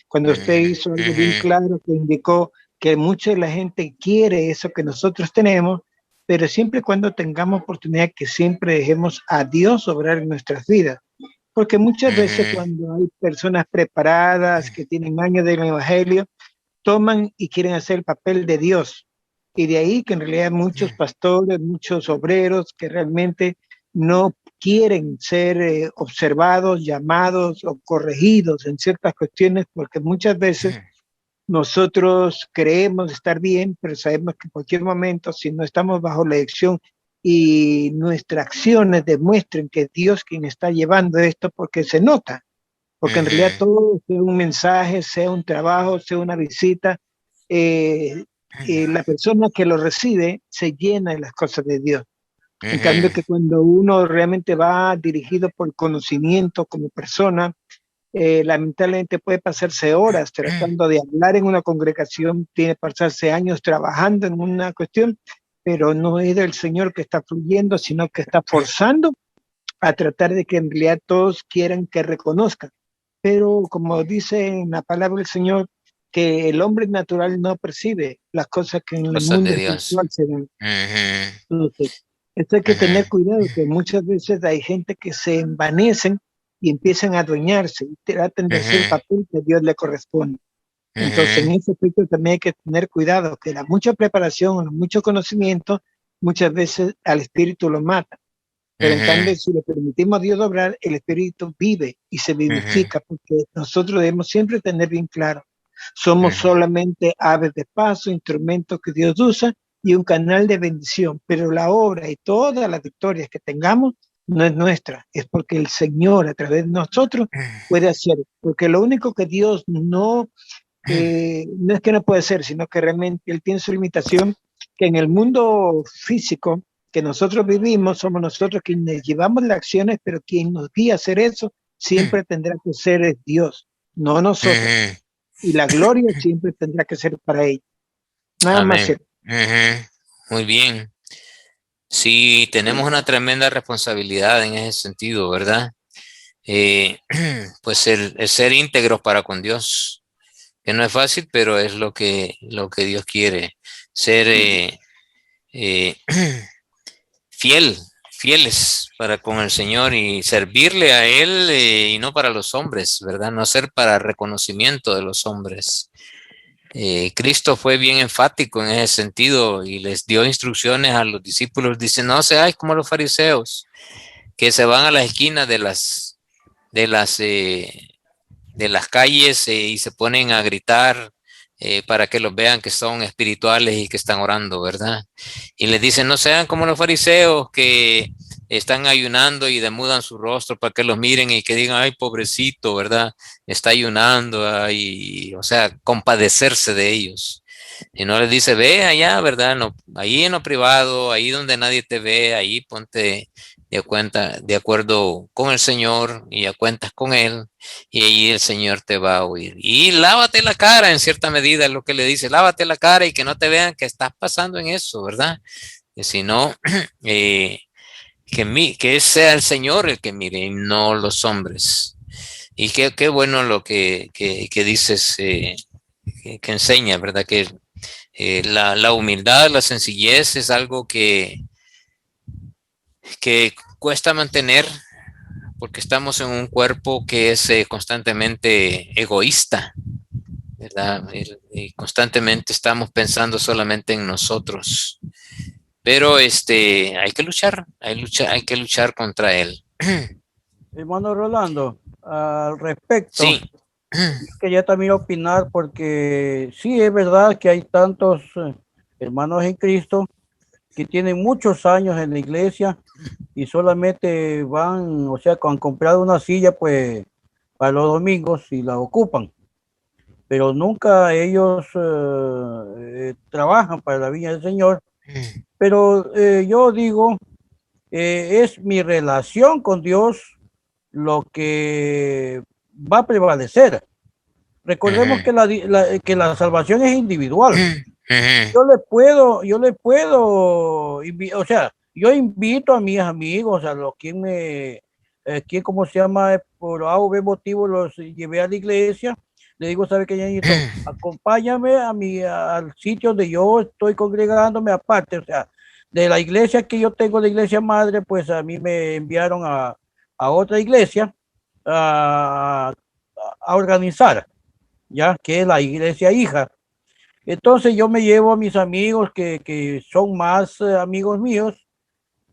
Cuando usted hizo algo bien claro que indicó que mucha de la gente quiere eso que nosotros tenemos, pero siempre y cuando tengamos oportunidad que siempre dejemos a Dios obrar en nuestras vidas. Porque muchas veces cuando hay personas preparadas que tienen años del evangelio, toman y quieren hacer el papel de Dios. Y de ahí que en realidad muchos pastores, muchos obreros que realmente no quieren ser observados, llamados o corregidos en ciertas cuestiones, porque muchas veces nosotros creemos estar bien, pero sabemos que en cualquier momento, si no estamos bajo la dirección y nuestras acciones demuestren que es Dios quien está llevando esto, porque se nota, porque en realidad todo, sea un mensaje, sea un trabajo, sea una visita, la persona que lo recibe se llena de las cosas de Dios. En cambio que cuando uno realmente va dirigido por conocimiento como persona, lamentablemente puede pasarse horas tratando de hablar en una congregación, tiene que pasarse años trabajando en una cuestión, pero no es del Señor que está fluyendo, sino que está forzando a tratar de que en realidad todos quieran que reconozcan. Pero como dice en la palabra del Señor, que el hombre natural no percibe las cosas que en el Cosas mundo de Dios. espiritual se ven. Entonces, esto hay que tener cuidado, que muchas veces hay gente que se envanecen y empiezan a adueñarse y tratan de hacer el papel que Dios le corresponde. Entonces, en ese aspecto también hay que tener cuidado, que la mucha preparación, mucho conocimiento, muchas veces al espíritu lo mata. Pero en cambio, si le permitimos a Dios obrar, el espíritu vive y se vivifica, porque nosotros debemos siempre tener bien claro, somos solamente aves de paso, instrumentos que Dios usa y un canal de bendición, pero la obra y todas las victorias que tengamos no es nuestra, es porque el Señor a través de nosotros puede hacer, porque lo único que Dios no es que no puede ser, sino que realmente Él tiene su limitación, que en el mundo físico que nosotros vivimos, somos nosotros quienes llevamos las acciones, pero quien nos guía a hacer eso siempre tendrá que ser Dios, no nosotros. Y la gloria siempre tendrá que ser para Él. Nada más. Muy bien. Sí, tenemos una tremenda responsabilidad en ese sentido, ¿verdad? Pues el ser íntegros para con Dios, que no es fácil, pero es lo que Dios quiere. Ser fieles para con el Señor y servirle a Él y no para los hombres, ¿verdad? No ser para reconocimiento de los hombres. Cristo fue bien enfático en ese sentido y les dio instrucciones a los discípulos. Dice, no seáis como los fariseos, que se van a las esquinas de las calles y se ponen a gritar para que los vean que son espirituales y que están orando, ¿verdad? Y les dicen, no sean como los fariseos que están ayunando y demudan su rostro para que los miren y que digan, ay, pobrecito, ¿verdad? Está ayunando, ay, o sea, compadecerse de ellos. Y no les dice, ve allá, ¿verdad? No, ahí en lo privado, ahí donde nadie te ve, ahí ponte de acuerdo con el Señor y a cuentas con Él, y ahí el Señor te va a oír. Y lávate la cara, en cierta medida es lo que le dice, lávate la cara y que no te vean que estás pasando en eso, ¿verdad? Y si no, que sea el Señor el que mire y no los hombres. Y qué bueno lo que dices, que enseña, ¿verdad? Que la humildad, la sencillez es algo que cuesta mantener porque estamos en un cuerpo que es constantemente egoísta, ¿verdad? Y constantemente estamos pensando solamente en nosotros. Pero hay que luchar, hay que luchar contra él. Hermano Rolando, al respecto, sí. Quería también opinar porque sí es verdad que hay tantos hermanos en Cristo que tienen muchos años en la iglesia y solamente van, o sea, han comprado una silla pues para los domingos y la ocupan, pero nunca ellos trabajan para la viña del Señor. Pero yo digo, es mi relación con Dios lo que va a prevalecer. Recordemos que la salvación es individual. Yo le puedo, o sea, yo invito a mis amigos, a los quien ¿cómo se llama? Por A o B motivo los llevé a la iglesia. Le digo, ¿sabe qué, ñañito? Acompáñame al sitio donde yo estoy congregándome aparte, o sea, de la iglesia que yo tengo, la iglesia madre, pues a mí me enviaron a otra iglesia a organizar, ya que es la iglesia hija. Entonces yo me llevo a mis amigos que son más amigos míos.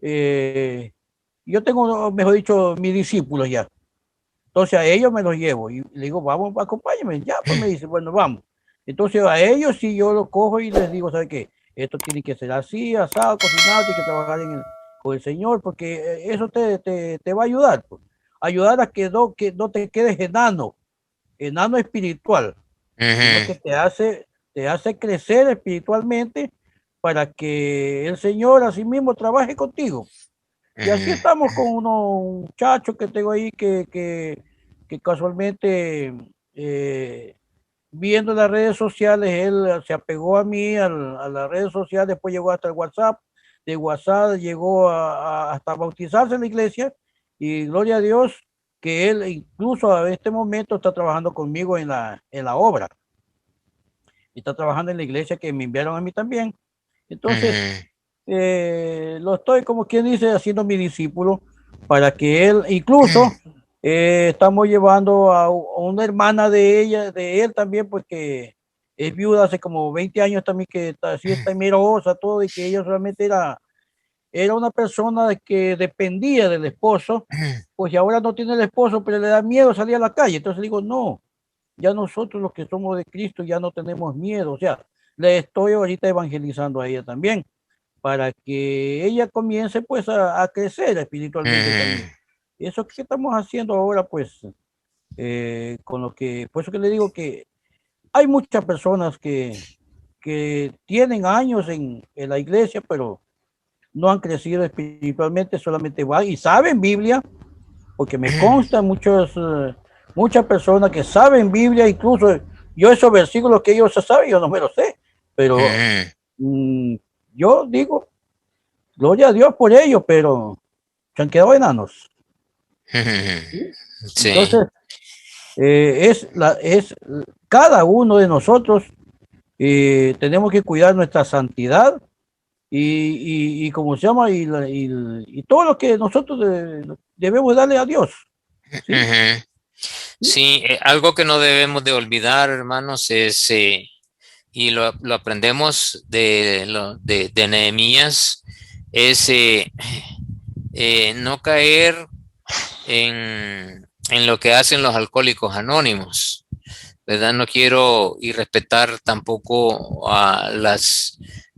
Yo tengo, mejor dicho, mis discípulos ya. Entonces a ellos me los llevo y le digo, vamos, acompáñenme. Ya, pues me dice, bueno, vamos. Entonces a ellos sí yo los cojo y les digo, ¿sabe qué? Esto tiene que ser así, asado, cocinado, tiene que trabajar con el Señor, porque eso te va a ayudar. Pues. Ayudar a que no te quedes enano espiritual, sino que te hace crecer espiritualmente para que el Señor así mismo trabaje contigo. Y así estamos con unos muchachos que tengo ahí que casualmente viendo las redes sociales, él se apegó a mí, a las redes sociales, después llegó hasta el WhatsApp, de WhatsApp llegó hasta bautizarse en la iglesia y gloria a Dios que él incluso a este momento está trabajando conmigo en la obra. Y está trabajando en la iglesia que me enviaron a mí también. Entonces, lo estoy, como quien dice, haciendo mi discípulo para que él, incluso estamos llevando a una hermana de él también, pues que es viuda hace como 20 años también, que así está mirosa, todo, y que ella realmente era una persona que dependía del esposo, pues y ahora no tiene el esposo, pero le da miedo salir a la calle. Entonces digo, no, ya nosotros los que somos de Cristo ya no tenemos miedo. O sea, le estoy ahorita evangelizando a ella también, para que ella comience pues a crecer espiritualmente también. Y eso que estamos haciendo ahora pues, con lo que, por eso que le digo que hay muchas personas que tienen años en la iglesia, pero no han crecido espiritualmente, solamente van y saben Biblia, porque me consta muchas personas que saben Biblia, incluso yo esos versículos que ellos saben, yo no me los sé, pero yo digo, gloria a Dios por ellos, pero se han quedado enanos. ¿Sí? Entonces, es cada uno de nosotros tenemos que cuidar nuestra santidad y como se llama, y todo lo que nosotros debemos darle a Dios. ¿Sí? Sí, algo que no debemos de olvidar, hermanos, es, y lo aprendemos de Nehemías, es no caer en lo que hacen los alcohólicos anónimos, ¿verdad? No quiero irrespetar tampoco a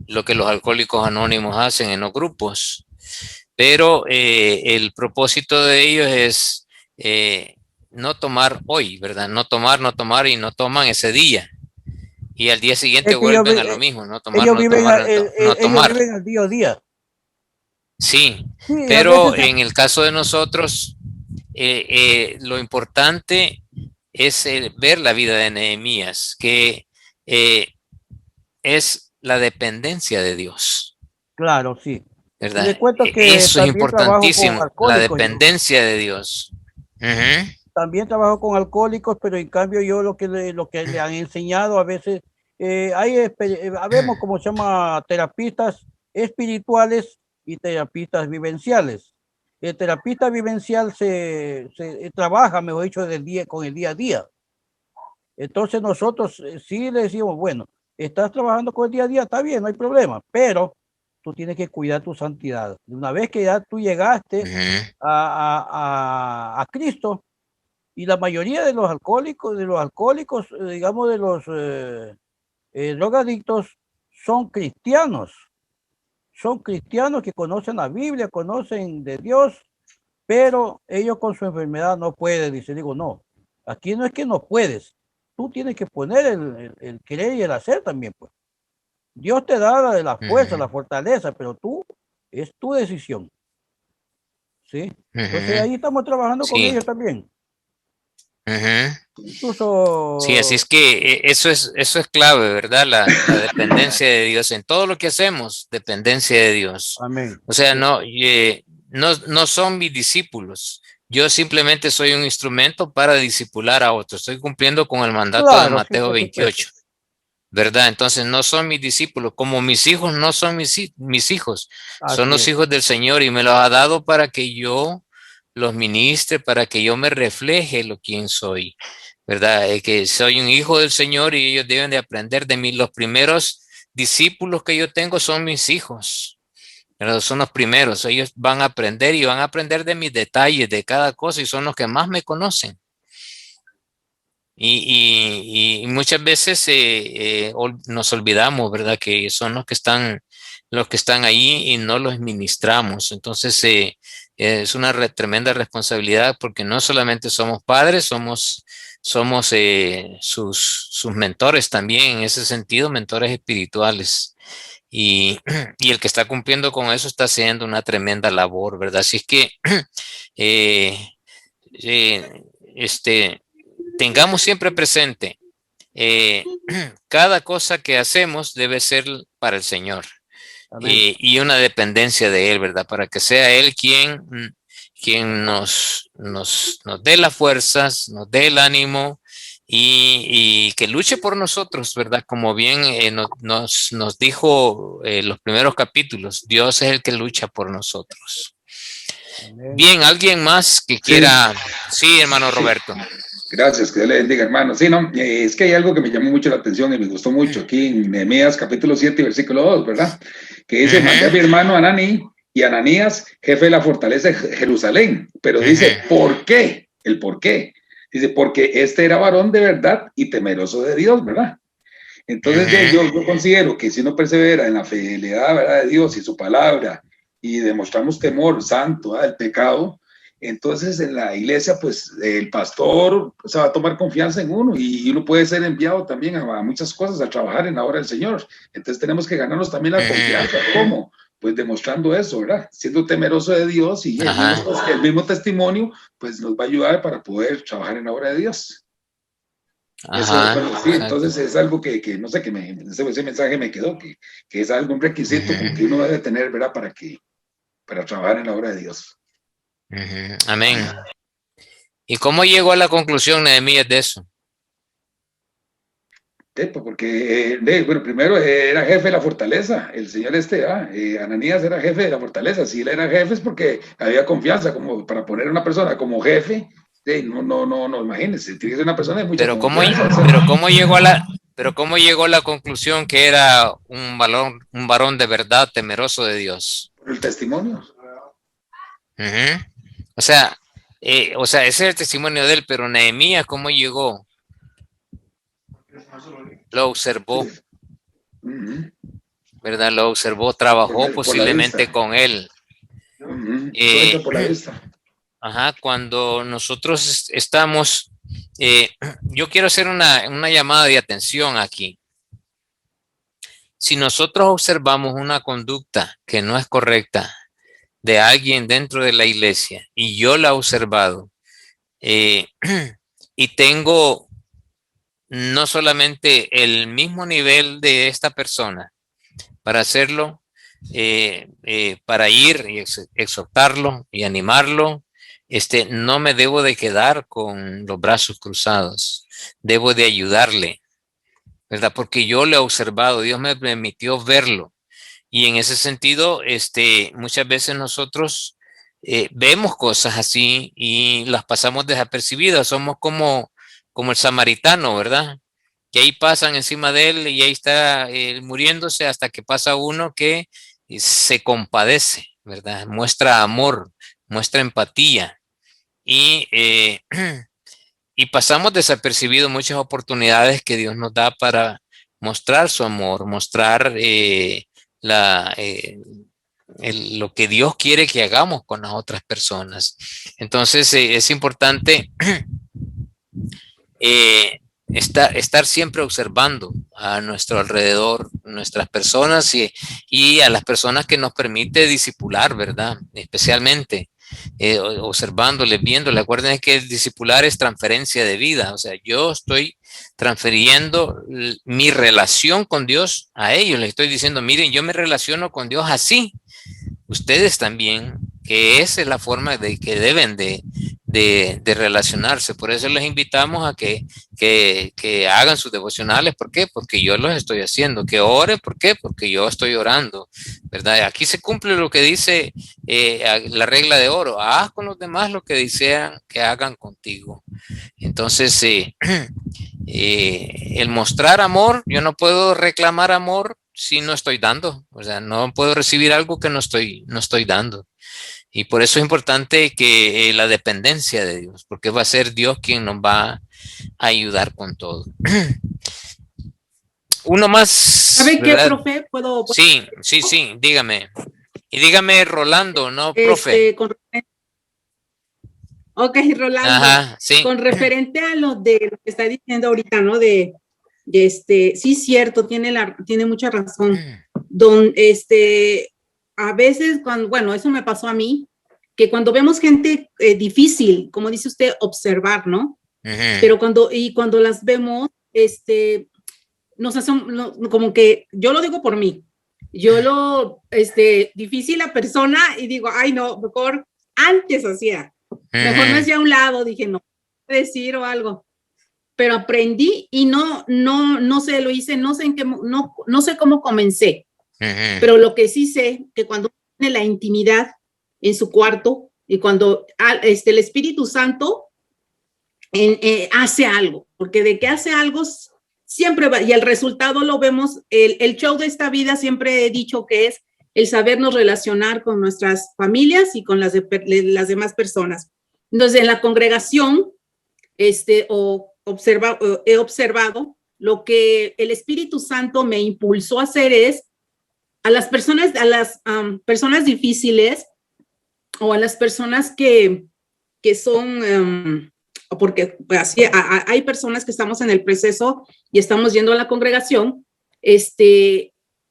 lo que los alcohólicos anónimos hacen en los grupos, pero el propósito de ellos es no tomar hoy, ¿verdad? No tomar y no toman ese día. Y al día siguiente Es que vuelven a lo mismo, no tomar, ellos no viven, tomar, no ellos tomar. viven al día a día. Sí, Sí, a pero veces en el caso de nosotros, lo importante es ver la vida de Nehemías, que es la dependencia de Dios, claro, sí. Y ¿verdad? le cuento que Eso es también trabajo con importantísimo, la alcohólicos. dependencia de Dios. Ujú. También trabajo con alcohólicos, pero en cambio yo lo que le han enseñado a veces, habemos como se llama terapistas espirituales y terapistas vivenciales. El terapista vivencial se trabaja, mejor dicho, con el día a día. Entonces nosotros sí le decimos, bueno, estás trabajando con el día a día, está bien, no hay problema, pero tú tienes que cuidar tu santidad. Una vez que ya tú llegaste a Cristo, y la mayoría de los alcohólicos, digamos de los drogadictos, son cristianos que conocen la Biblia, conocen de Dios, pero ellos con su enfermedad no pueden. Dice, digo, no, aquí no es que no puedes, tú tienes que poner el querer y el hacer también, pues. Dios te da la fuerza, la fortaleza, pero es tu decisión. ¿Sí? Entonces ahí estamos trabajando con ellos también. Incluso... Sí, así es que eso es clave, ¿verdad? La dependencia de Dios en todo lo que hacemos, dependencia de Dios. Amén. O sea, no son mis discípulos. Yo simplemente soy un instrumento para discipular a otros. Estoy cumpliendo con el mandato de Mateo 28, ¿verdad? Entonces no son mis discípulos, como mis hijos no son mis hijos, son los hijos del Señor y me los ha dado para que yo los ministre, para que yo me refleje lo quien soy, ¿verdad? Que soy un hijo del Señor y ellos deben de aprender de mí. Los primeros discípulos que yo tengo son mis hijos, ¿verdad? Son los primeros. Ellos van a aprender y van a aprender de mis detalles, de cada cosa, y son los que más me conocen. Y muchas veces nos olvidamos, ¿verdad? Que son los que están ahí y no los ministramos. Entonces es una tremenda responsabilidad porque no solamente somos padres, somos sus mentores también, en ese sentido, mentores espirituales. Y el que está cumpliendo con eso está haciendo una tremenda labor, ¿verdad? Así es que tengamos siempre presente, cada cosa que hacemos debe ser para el Señor y una dependencia de Él, ¿verdad? Para que sea Él quien nos dé las fuerzas, nos dé el ánimo y que luche por nosotros, ¿verdad? Como bien nos dijo los primeros capítulos, Dios es el que lucha por nosotros. Bien, ¿alguien más que quiera? Sí, hermano Roberto. Gracias, que Dios le bendiga, hermano. Sí, no, es que hay algo que me llamó mucho la atención y me gustó mucho aquí en Nehemías capítulo 7, versículo 2, ¿verdad? Que dice, mandé a mi hermano Ananí y Ananías, jefe de la fortaleza de Jerusalén. Pero dice, ¿por qué? El por qué. Dice, porque este era varón de verdad y temeroso de Dios, ¿verdad? Entonces yo considero que si uno persevera en la fidelidad, ¿verdad?, de Dios y su palabra y demostramos temor santo al pecado, entonces en la iglesia pues el pastor se va a tomar confianza en uno y uno puede ser enviado también a muchas cosas, a trabajar en la obra del Señor. Entonces tenemos que ganarnos también la confianza. ¿Cómo? Pues demostrando eso, ¿verdad? Siendo temeroso de Dios y el mismo testimonio pues nos va a ayudar para poder trabajar en la obra de Dios. Eso, bueno, sí, entonces es algo que no sé, ese mensaje me quedó, que es algo, un requisito que uno debe tener, ¿verdad? Para trabajar en la obra de Dios. Amén. ¿Y cómo llegó a la conclusión Nehemías de eso? Porque, bueno, primero era jefe de la fortaleza, el señor Ananías era jefe de la fortaleza. Si él era jefe es porque había confianza, como para poner a una persona como jefe. No, imagínense, tiene que ser una persona de mucha confianza. Pero ¿cómo llegó a la conclusión que era un varón de verdad temeroso de Dios? Por el testimonio. O sea, ese es el testimonio de él, pero Nehemías, ¿cómo llegó? lo observó, ¿verdad? Lo observó, trabajó posiblemente con él. Por la vista. Ajá, cuando nosotros estamos, yo quiero hacer una llamada de atención aquí. Si nosotros observamos una conducta que no es correcta de alguien dentro de la iglesia, y yo la he observado, y tengo no solamente el mismo nivel de esta persona para hacerlo, para ir y exhortarlo y animarlo, no me debo de quedar con los brazos cruzados, debo de ayudarle, ¿verdad? Porque yo lo he observado, Dios me permitió verlo. Y en ese sentido, muchas veces nosotros vemos cosas así y las pasamos desapercibidas. Somos como el samaritano, ¿verdad? Que ahí pasan encima de él y ahí está muriéndose hasta que pasa uno que se compadece, ¿verdad? Muestra amor, muestra empatía. Y pasamos desapercibidos muchas oportunidades que Dios nos da para mostrar su amor, mostrar lo que Dios quiere que hagamos con las otras personas. Entonces es importante estar siempre observando a nuestro alrededor, nuestras personas y a las personas que nos permite discipular, ¿verdad? Especialmente observándoles, viéndoles. Acuérdense que el discipular es transferencia de vida, o sea, yo estoy transfiriendo mi relación con Dios a ellos, les estoy diciendo, miren, yo me relaciono con Dios así, ustedes también, que esa es la forma de que deben de relacionarse. Por eso les invitamos a que hagan sus devocionales. ¿Por qué? Porque yo los estoy haciendo. Que oren. ¿Por qué? Porque yo estoy orando, ¿verdad? Aquí se cumple lo que dice la regla de oro. Haz con los demás lo que desean que hagan contigo. Entonces, el mostrar amor, yo no puedo reclamar amor si no estoy dando. O sea, no puedo recibir algo que no estoy dando. Y por eso es importante que la dependencia de Dios, porque va a ser Dios quien nos va a ayudar con todo. Uno más. ¿Sabe qué, profe? ¿Puedo? Sí, dígame. Y dígame, Rolando, ¿no, profe? Ok, Rolando. Ajá, sí. Con referente a lo que está diciendo ahorita, ¿no? Sí, cierto, tiene mucha razón. A veces, bueno, eso me pasó a mí, que cuando vemos gente difícil, como dice usted, observar, ¿no? Pero cuando las vemos, nos hacen, como que, yo lo digo por mí, difícil la persona y digo, ay, no, mejor antes hacía, mejor me hacía a un lado, dije, no, decir o algo. Pero aprendí y no sé, lo hice, no sé cómo comencé. Pero lo que sí sé, que cuando tiene la intimidad en su cuarto y cuando el Espíritu Santo hace algo, porque de que hace algo siempre va, y el resultado lo vemos, el show de esta vida siempre he dicho que es el sabernos relacionar con nuestras familias y con las demás personas. Entonces, en la congregación, he observado lo que el Espíritu Santo me impulsó a hacer es a las personas difíciles o a las personas que son, porque así, hay personas que estamos en el proceso y estamos yendo a la congregación,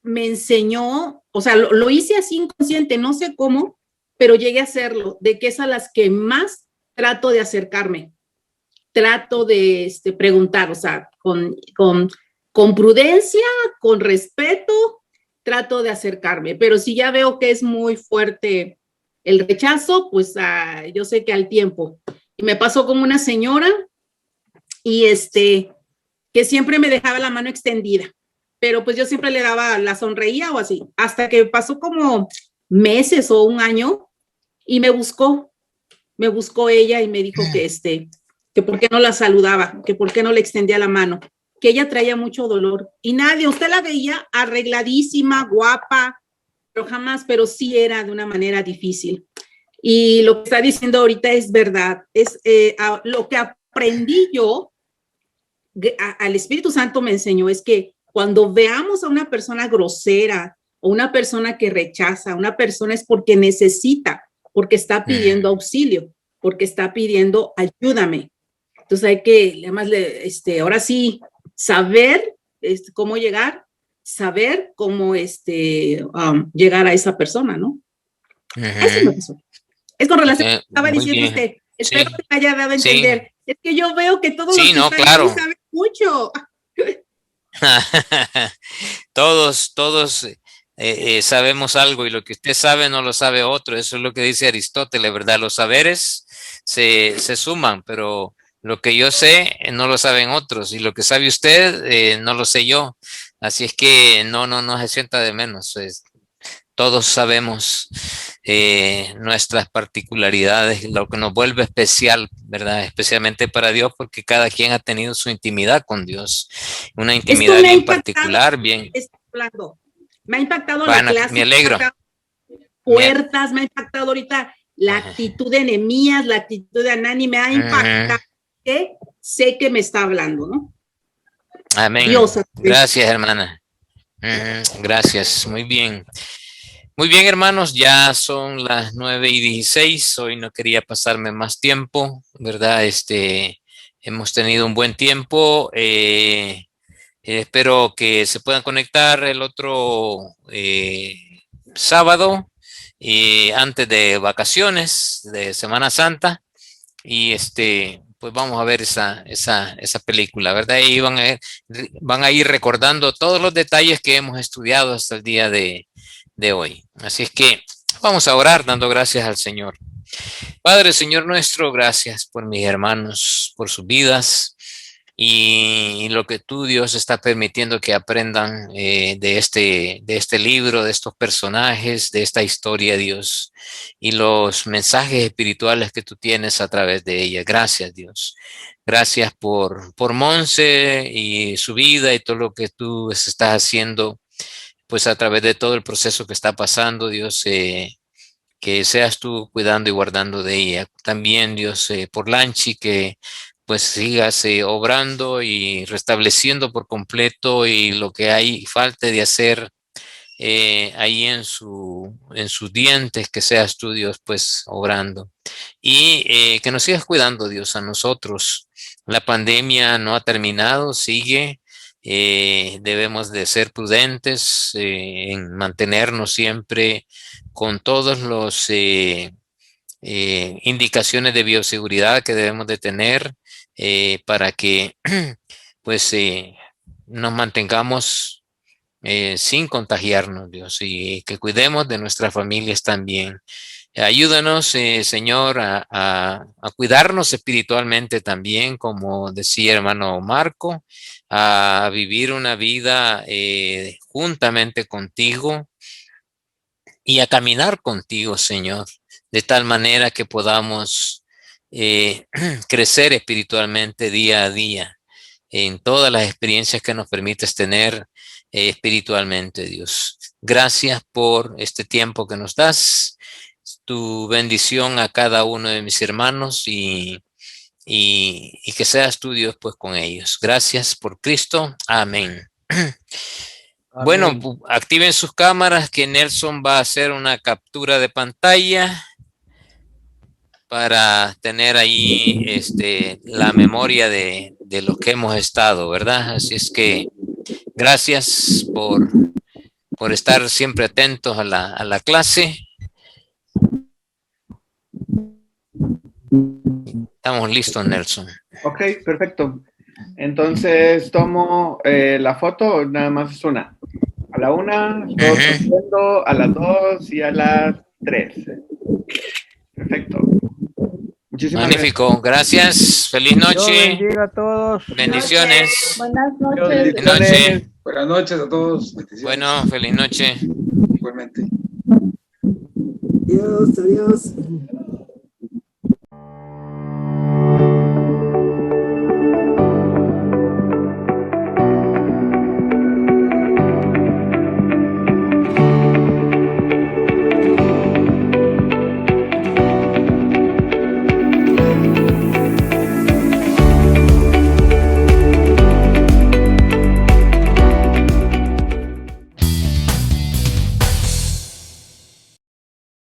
me enseñó, o sea, lo hice así inconsciente, no sé cómo, pero llegué a hacerlo, de que es a las que más trato de acercarme, trato de preguntar, o sea, con prudencia, con respeto, trato de acercarme, pero si ya veo que es muy fuerte el rechazo, pues yo sé que al tiempo. Y me pasó como una señora y que siempre me dejaba la mano extendida, pero pues yo siempre le daba, la sonreía o así, hasta que pasó como meses o un año y me buscó ella y me dijo que por qué no la saludaba, que por qué no le extendía la mano, que ella traía mucho dolor y nadie, usted la veía arregladísima, guapa, pero sí era de una manera difícil. Y lo que está diciendo ahorita es verdad, es lo que aprendí yo al Espíritu Santo me enseñó es que cuando veamos a una persona grosera o una persona que rechaza, una persona es porque necesita, porque está pidiendo auxilio, porque está pidiendo ayúdame. Entonces hay que, además, ahora sí, saber cómo llegar, saber cómo llegar a esa persona, ¿no? Eso es lo que soy. Es con relación a lo que estaba diciendo usted. Espero que me haya dado a entender. Es que yo veo que todos los que están ahí saben mucho. Todos sabemos algo y lo que usted sabe no lo sabe otro. Eso es lo que dice Aristóteles, ¿verdad? Los saberes se suman, pero lo que yo sé no lo saben otros y lo que sabe usted no lo sé yo. Así es que no se sienta de menos. Todos sabemos nuestras particularidades, lo que nos vuelve especial, ¿verdad? Especialmente para Dios, porque cada quien ha tenido su intimidad con Dios. Una intimidad bien particular, bien. Me ha impactado la clase. Me alegro. Puertas, me ha impactado ahorita la actitud de Nehemías, la actitud de Anani, me ha impactado. Que sé que me está hablando, ¿no? Amén. Dios, gracias, hermana. Gracias, muy bien. Muy bien, hermanos, ya son las 9:16. Hoy no quería pasarme más tiempo, ¿verdad? Hemos tenido un buen tiempo. Espero que se puedan conectar el otro sábado, antes de vacaciones de Semana Santa. Y pues vamos a ver esa película, ¿verdad? Y van a ir recordando todos los detalles que hemos estudiado hasta el día de hoy. Así es que vamos a orar dando gracias al Señor. Padre, Señor nuestro, gracias por mis hermanos, por sus vidas y lo que tú, Dios, está permitiendo que aprendan de este libro, de estos personajes, de esta historia, Dios, y los mensajes espirituales que tú tienes a través de ella. Gracias, Dios. Gracias por Monse y su vida y todo lo que tú estás haciendo, pues a través de todo el proceso que está pasando, Dios, que seas tú cuidando y guardando de ella. También, Dios, por Lanchi, que pues sigas obrando y restableciendo por completo y lo que hay falta de hacer ahí en sus dientes, que seas tú, Dios, pues obrando. Y que nos sigas cuidando, Dios, a nosotros. La pandemia no ha terminado, sigue. Debemos de ser prudentes en mantenernos siempre con todos los indicaciones de bioseguridad que debemos de tener para que pues nos mantengamos sin contagiarnos, Dios, y que cuidemos de nuestras familias también. Ayúdanos, Señor, a cuidarnos espiritualmente también, como decía hermano Marco, a vivir una vida juntamente contigo y a caminar contigo, Señor, de tal manera que podamos crecer espiritualmente día a día en todas las experiencias que nos permites tener espiritualmente, Dios. Gracias por este tiempo que nos das. Tu bendición a cada uno de mis hermanos y que seas tú, Dios, pues con ellos. Gracias por Cristo. Amén. Bueno, activen sus cámaras, que Nelson va a hacer una captura de pantalla para tener ahí la memoria de lo que hemos estado, ¿verdad? Así es que gracias por estar siempre atentos a la clase. Estamos listos, Nelson. Ok, perfecto. Entonces tomo la foto, nada más es una. A la 1, todos haciendo, a las 2 y a las 3. Perfecto. Muchísimas Magnífico, gracias. Feliz noche. Dios bendiga a todos. Bendiciones. Buenas noches. Feliz noche. Buenas noches a todos. Bueno, feliz noche. Igualmente. Adiós, adiós.